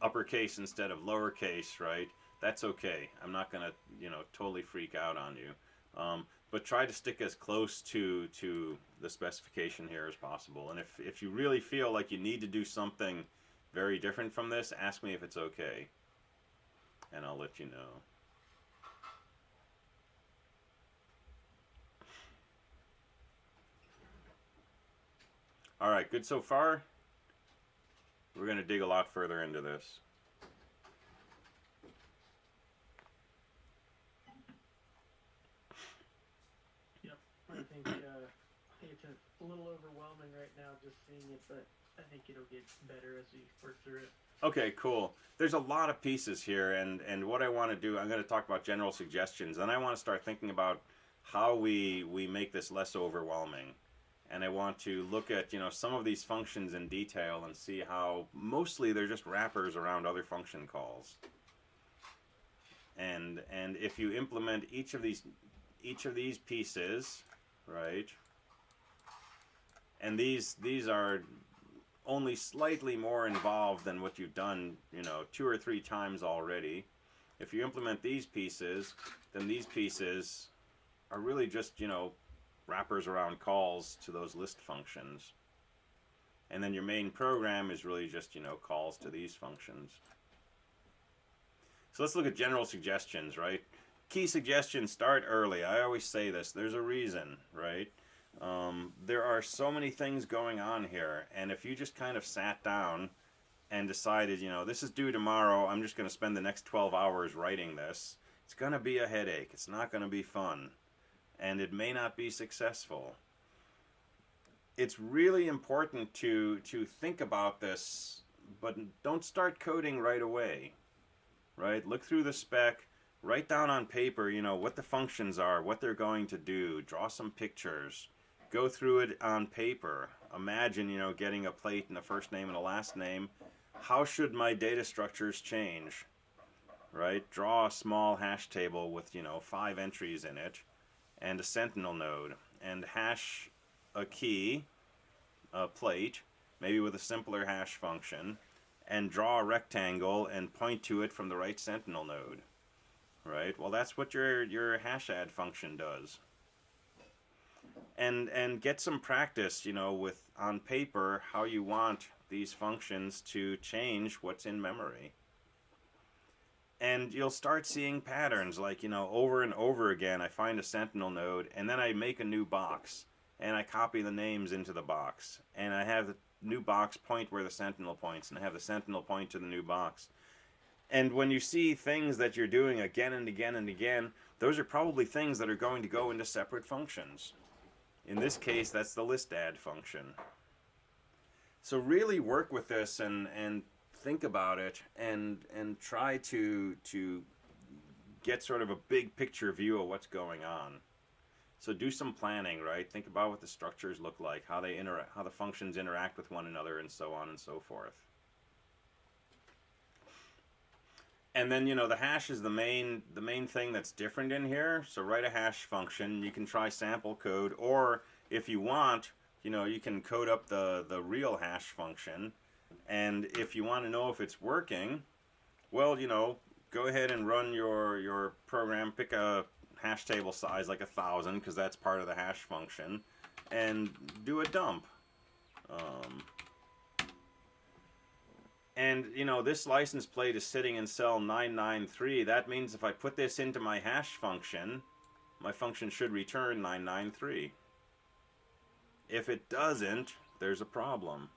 uppercase instead of lowercase, right? That's okay. I'm not going to, you know, totally freak out on you. But try to stick as close to the specification here as possible. And if you really feel like you need to do something very different from this, ask me if it's okay. And I'll let you know. All right, good so far? We're going to dig a lot further into this. Yep, I think it's a little overwhelming right now just seeing it, but I think it'll get better as we work through it. Okay, cool. There's a lot of pieces here, and what I want to do, I'm going to talk about general suggestions, and I want to start thinking about how we make this less overwhelming. And I want to look at, you know, some of these functions in detail and see how mostly they're just wrappers around other function calls. And if you implement each of these pieces, right? And these are only slightly more involved than what you've done, you know, 2 or 3 times already. If you implement these pieces, then these pieces are really just, you know, wrappers around calls to those list functions. And then your main program is really just, you know, calls to these functions. So let's look at general suggestions, right? Key suggestions, start early. I always say this. There's a reason, right? There are so many things going on here, and if you just kind of sat down and decided, you know, this is due tomorrow, I'm just going to spend the next 12 hours writing this, it's going to be a headache. It's not going to be fun. And it may not be successful. It's really important to think about this, but don't start coding right away, right? Look through the spec, write down on paper, you know, what the functions are, what they're going to do, draw some pictures, go through it on paper. Imagine, you know, getting a plate and a first name and a last name. How should my data structures change, right? Draw a small hash table with, you know, 5 entries in it, and a sentinel node, and hash a key, a plate, maybe with a simpler hash function, and draw a rectangle and point to it from the right sentinel node, right? Well, that's what your hash add function does. And get some practice, you know, with on paper how you want these functions to change what's in memory. And you'll start seeing patterns, like, you know, over and over again, I find a sentinel node, and then I make a new box, and I copy the names into the box, and I have the new box point where the sentinel points, and I have the sentinel point to the new box. And when you see things that you're doing again and again and again, those are probably things that are going to go into separate functions. In this case, that's the list add function. So really work with this and think about it and try to get sort of a big picture view of what's going on. So do some planning, right? Think about what the structures look like, how they interact, how the functions interact with one another, and so on and so forth. And then, you know, the hash is the main thing that's different in here. So write a hash function. You can try sample code, or if you want, you know, you can code up the real hash function. And if you want to know if it's working, well, you know, go ahead and run your program. Pick a hash table size like 1,000, because that's part of the hash function, and do a dump. And, you know, this license plate is sitting in cell 993. That means if I put this into my hash function, my function should return 993. If it doesn't, there's a problem.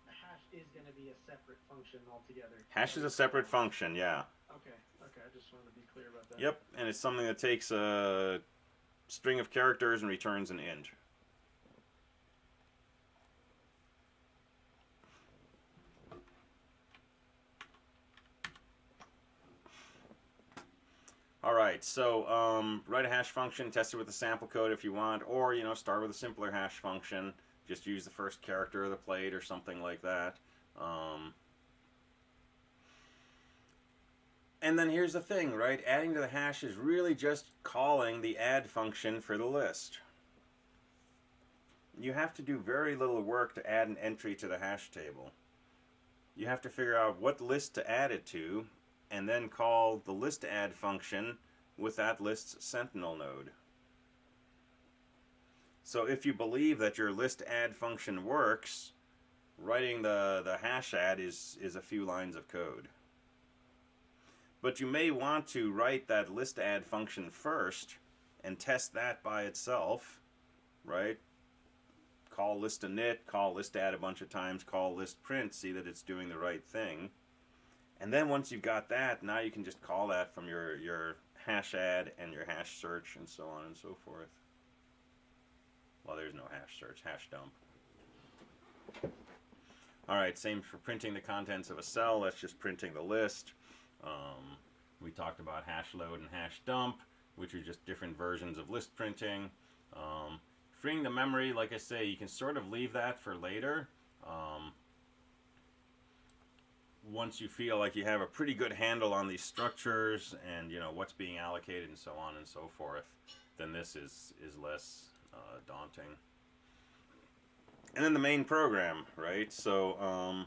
Hash is going to be a separate function altogether. Hash is a separate function, yeah. Okay, I just wanted to be clear about that. Yep, and it's something that takes a string of characters and returns an int. Alright, so write a hash function, test it with the sample code if you want, or, you know, start with a simpler hash function. Just use the first character of the plate or something like that. And then here's the thing, right? Adding to the hash is really just calling the add function for the list. You have to do very little work to add an entry to the hash table. You have to figure out what list to add it to, and then call the list add function with that list's sentinel node. So if you believe that your list add function works, writing the hash add is a few lines of code. But you may want to write that list add function first and test that by itself, right? Call list init, call list add a bunch of times, call list print, see that it's doing the right thing. And then once you've got that, now you can just call that from your hash add and your hash search and so on and so forth. Well, there's no hash search, hash dump. Alright, same for printing the contents of a cell. That's just printing the list. We talked about hash load and hash dump, which are just different versions of list printing. Freeing the memory, like I say, you can sort of leave that for later. Once you feel like you have a pretty good handle on these structures and, you know, what's being allocated and so on and so forth, then this is less daunting. And then the main program, right? So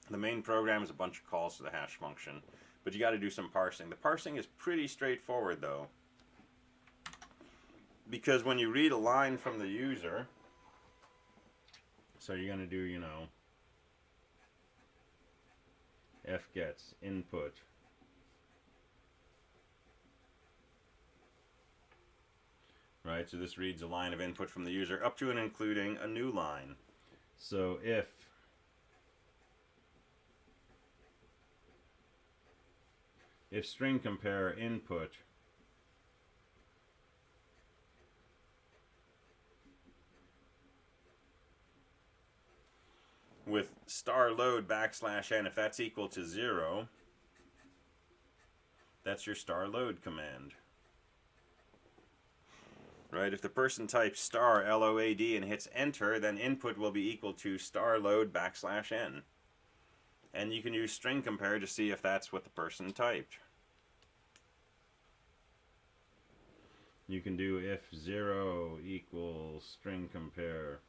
the main program is a bunch of calls to the hash function, but you got to do some parsing. The parsing is pretty straightforward, though, because when you read a line from the user, so you're going to do, you know, fgets input right, so this reads a line of input from the user up to and including a new line. So if string compare input with star load \n, if that's equal to 0, that's your star load command. Right? If the person types star LOAD and hits enter, then input will be equal to star load \n. And you can use string compare to see if that's what the person typed. You can do if 0 equals string compare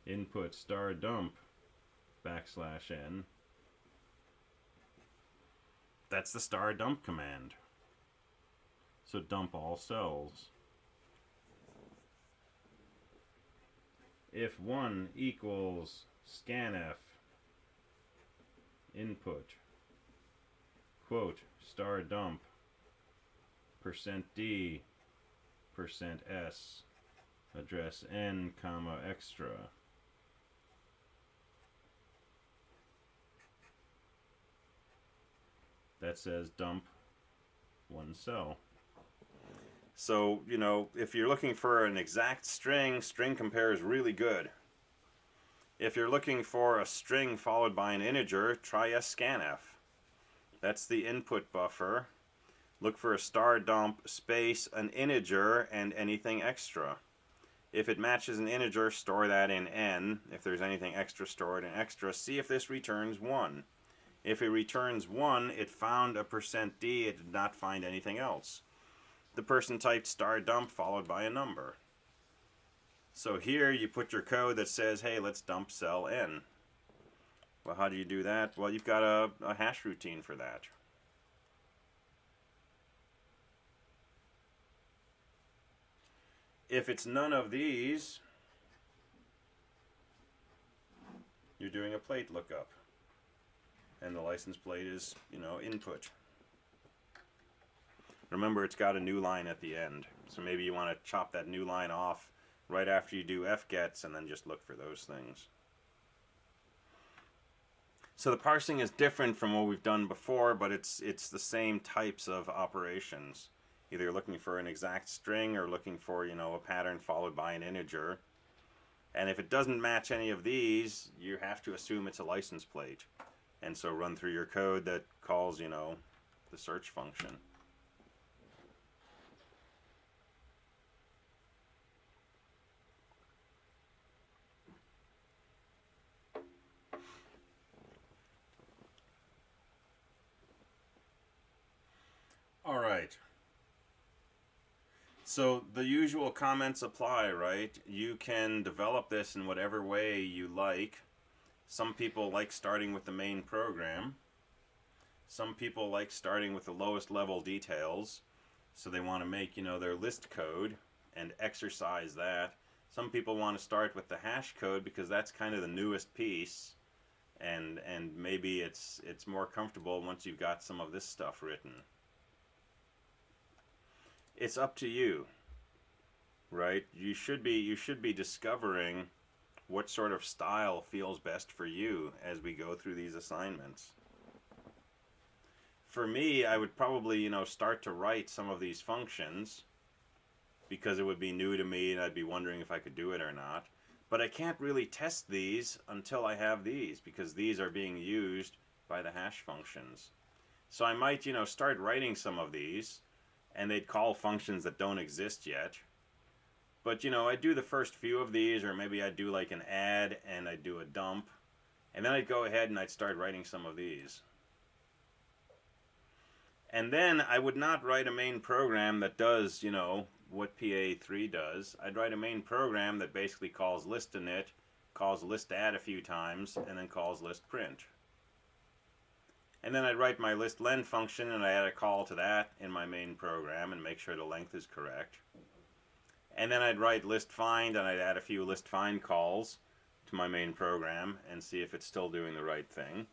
input star dump \n. That's the star dump command. So dump all cells. If 1 equals scanf input quote star dump %d %s address n comma extra, that says dump one cell. So, you know, if you're looking for an exact string, string compare is really good. If you're looking for a string followed by an integer, try scanf. That's the input buffer. Look for a star dump space an integer and anything extra. If it matches an integer, store that in n. If there's anything extra, store it in extra. See if this returns 1. If it returns 1, it found a %d, it did not find anything else. The person typed star dump followed by a number. So here you put your code that says, hey, let's dump cell n. Well, how do you do that? Well, you've got a hash routine for that. If it's none of these, you're doing a plate lookup. And the license plate is, input. Remember, it's got a new line at the end. So maybe you want to chop that new line off right after you do fgets and then just look for those things. So the parsing is different from what we've done before, but it's the same types of operations. Either you're looking for an exact string or looking for, a pattern followed by an integer. And if it doesn't match any of these, you have to assume it's a license plate. And so run through your code that calls, the search function. All right. So the usual comments apply, right? You can develop this in whatever way you like. Some people like starting with the main program. Some people like starting with the lowest level details. So they want to make, their list code and exercise that. Some people want to start with the hash code because that's kind of the newest piece. And maybe it's more comfortable once you've got some of this stuff written. It's up to you, right? You should be discovering what sort of style feels best for you as we go through these assignments. For me, I would probably, start to write some of these functions because it would be new to me and I'd be wondering if I could do it or not. But I can't really test these until I have these because these are being used by the hash functions. So I might, start writing some of these and they'd call functions that don't exist yet. But, I'd do the first few of these, or maybe I'd do like an add and I'd do a dump. And then I'd go ahead and I'd start writing some of these. And then I would not write a main program that does, what PA3 does. I'd write a main program that basically calls list init, calls list add a few times, and then calls list print. And then I'd write my list len function and I add a call to that in my main program and make sure the length is correct. And then I'd write list find and I'd add a few list find calls to my main program and see if it's still doing the right thing.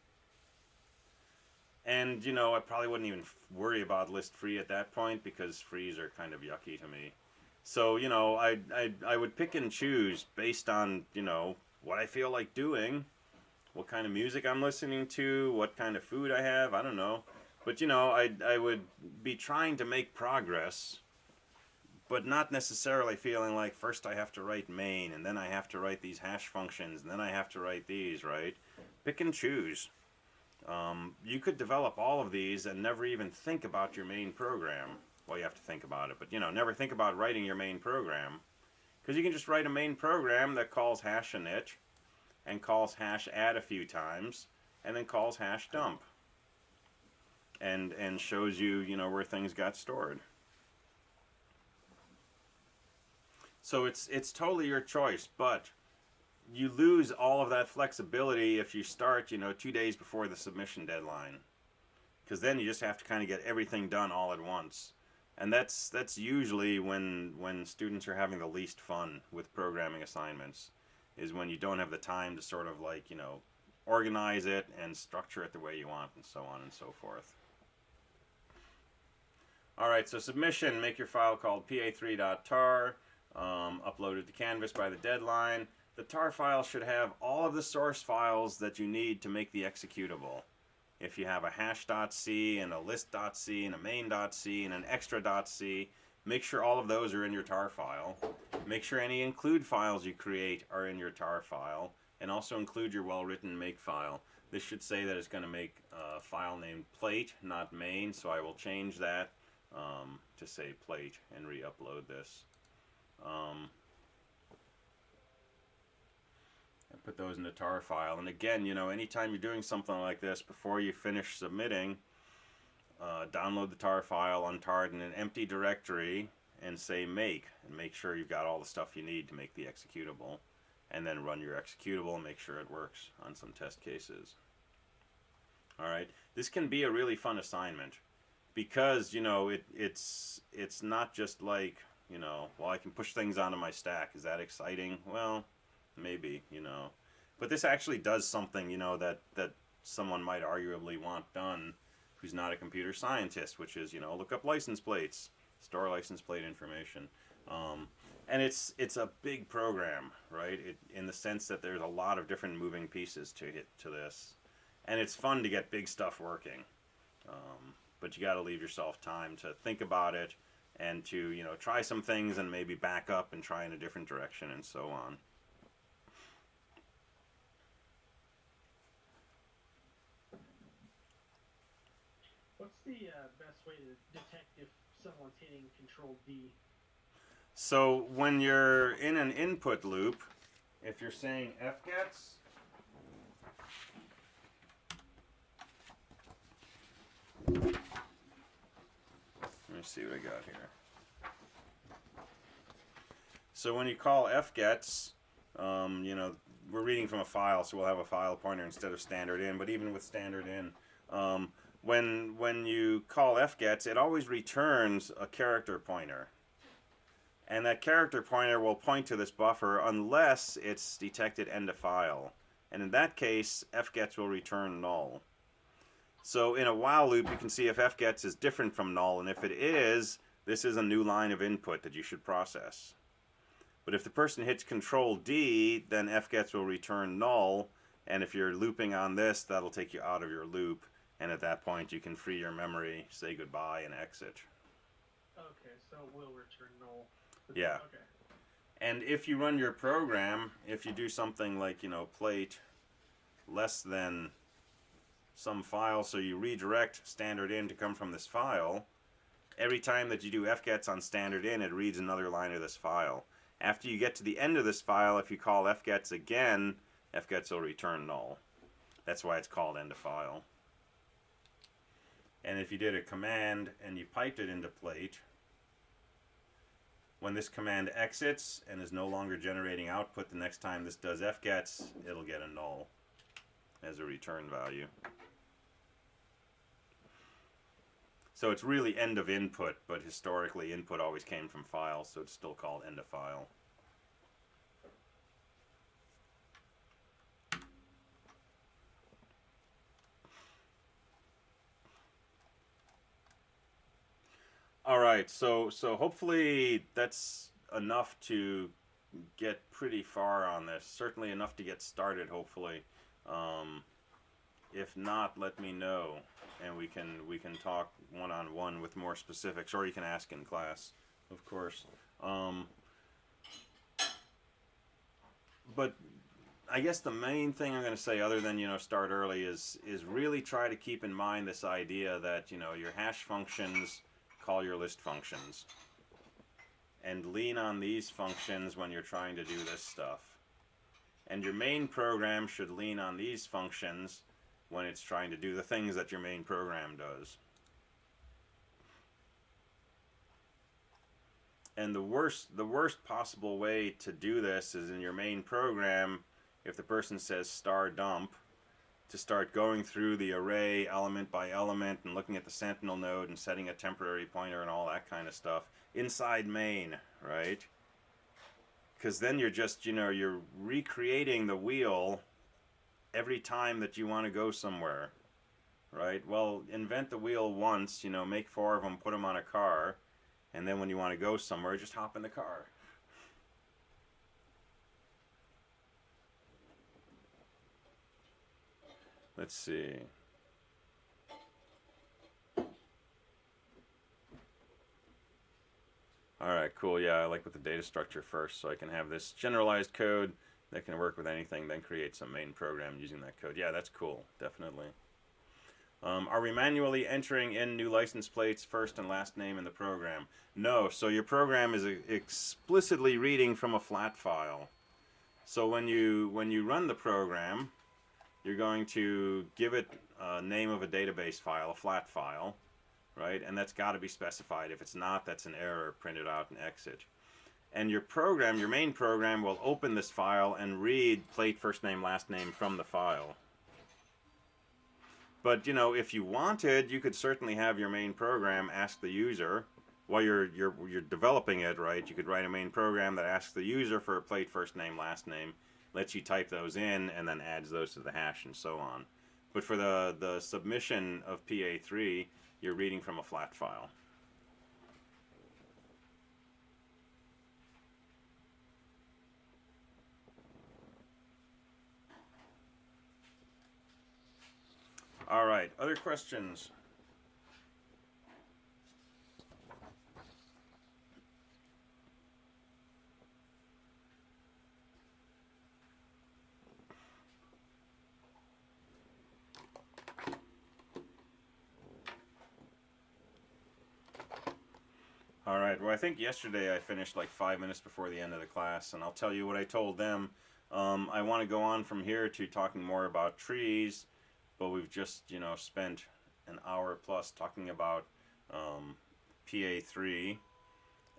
And, I probably wouldn't even worry about list free at that point because frees are kind of yucky to me. So, I would pick and choose based on, what I feel like doing, what kind of music I'm listening to, what kind of food I have, I don't know. But, I would be trying to make progress, but not necessarily feeling like first I have to write main, and then I have to write these hash functions, and then I have to write these, right? Pick and choose. You could develop all of these and never even think about your main program. Well, you have to think about it, but, never think about writing your main program. Because you can just write a main program that calls hash init, and calls hash add a few times, and then calls hash dump. And shows you, where things got stored. So it's totally your choice, but you lose all of that flexibility if you start, 2 days before the submission deadline. Because then you just have to kind of get everything done all at once. And that's usually when students are having the least fun with programming assignments, is when you don't have the time to sort of like, organize it and structure it the way you want and so on and so forth. Alright, so submission, make your file called pa3.tar, uploaded to Canvas by the deadline. The tar file should have all of the source files that you need to make the executable. If you have a hash.c and a list.c and a main.c and an extra.c, make sure all of those are in your tar file. Make sure any include files you create are in your tar file, and also include your well-written make file. This should say that it's going to make a file named plate, not main, so I will change that to say plate and re-upload this. put those in the tar file. And again, you know, anytime you're doing something like this, before you finish submitting, download the tar file, untar it in an empty directory, and say make, and make sure you've got all the stuff you need to make the executable, and then run your executable and make sure it works on some test cases. Alright, this can be a really fun assignment, because, you know, it's not just like, you know, well, I can push things onto my stack. Is that exciting? Well, maybe, you know. But this actually does something, you know, that someone might arguably want done who's not a computer scientist, which is, you know, look up license plates, store license plate information. And it's a big program, right? In the sense that there's a lot of different moving pieces to this. And it's fun to get big stuff working. But you got to leave yourself time to think about it and to, you know, try some things and maybe back up and try in a different direction and so on. What's the best way to detect if someone's hitting Control D? So when you're in an input loop, if you're saying fgets, let me see what I got here. So when you call fgets, you know, we're reading from a file, so we'll have a file pointer instead of standard in. But even with standard in, when you call fgets, it always returns a character pointer. And that character pointer will point to this buffer unless it's detected end of file. And in that case, fgets will return null. So in a while loop, you can see if fgets is different from null, and if it is, this is a new line of input that you should process. But if the person hits Control D, then fgets will return null, and if you're looping on this, that'll take you out of your loop, and at that point you can free your memory, say goodbye, and exit. Okay, so it will return null. Yeah. Okay. And if you run your program, if you do something like, you know, plate less than some file, so you redirect standard in to come from this file, every time that you do fgets on standard in, it reads another line of this file. After you get to the end of this file, if you call fgets again, fgets will return null. That's why it's called end of file. And if you did a command and you piped it into plate, when this command exits and is no longer generating output, the next time this does fgets, it'll get a null as a return value. So it's really end of input, but historically input always came from file, so it's still called end of file. All right, so hopefully that's enough to get pretty far on this. Certainly enough to get started, hopefully. If not, let me know, and we can talk one-on-one with more specifics, or you can ask in class, of course. But I guess the main thing I'm going to say, other than, you know, start early, is really try to keep in mind this idea that, you know, your hash functions call your list functions, and lean on these functions when you're trying to do this stuff. And your main program should lean on these functions when it's trying to do the things that your main program does. And the worst possible way to do this is in your main program, if the person says star dump, to start going through the array element by element and looking at the sentinel node and setting a temporary pointer and all that kind of stuff inside main, right? Because then you're just, you know, you're recreating the wheel every time that you want to go somewhere, right? Well, invent the wheel once, you know, make 4 of them, put them on a car, and then when you want to go somewhere, just hop in the car. Let's see. Alright, cool. Yeah, I like with the data structure first, so I can have this generalized code that can work with anything, then create some main program using that code. Yeah, that's cool, definitely. Are we manually entering in new license plates, first and last name in the program? No, so your program is explicitly reading from a flat file. So when you run the program, you're going to give it a name of a database file, a flat file, right? And that's got to be specified. If it's not, that's an error. Print it out and exit. And your program, your main program, will open this file and read plate first name, last name from the file. But, you know, if you wanted, you could certainly have your main program ask the user, while you're developing it, right? You could write a main program that asks the user for a plate first name, last name, lets you type those in, and then adds those to the hash and so on. But for the submission of PA3, you're reading from a flat file. All right, other questions? All right, well, I think yesterday I finished like 5 minutes before the end of the class, and I'll tell you what I told them. I want to go on from here to talking more about trees, but we've just, you know, spent an hour plus talking about PA3,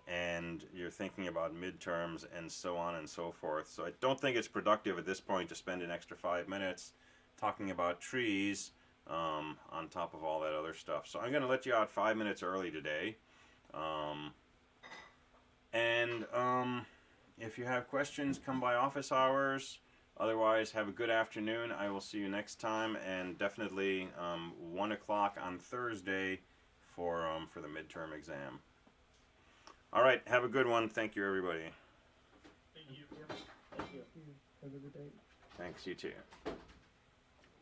and you're thinking about midterms and so on and so forth. So I don't think it's productive at this point to spend an extra 5 minutes talking about trees on top of all that other stuff. So I'm going to let you out 5 minutes early today. If you have questions, come by office hours. Otherwise, have a good afternoon. I will see you next time, and definitely 1 o'clock on Thursday for the midterm exam. All right, have a good one. Thank you, everybody. Thank you. Thank you. Have a good day. Thanks, you too.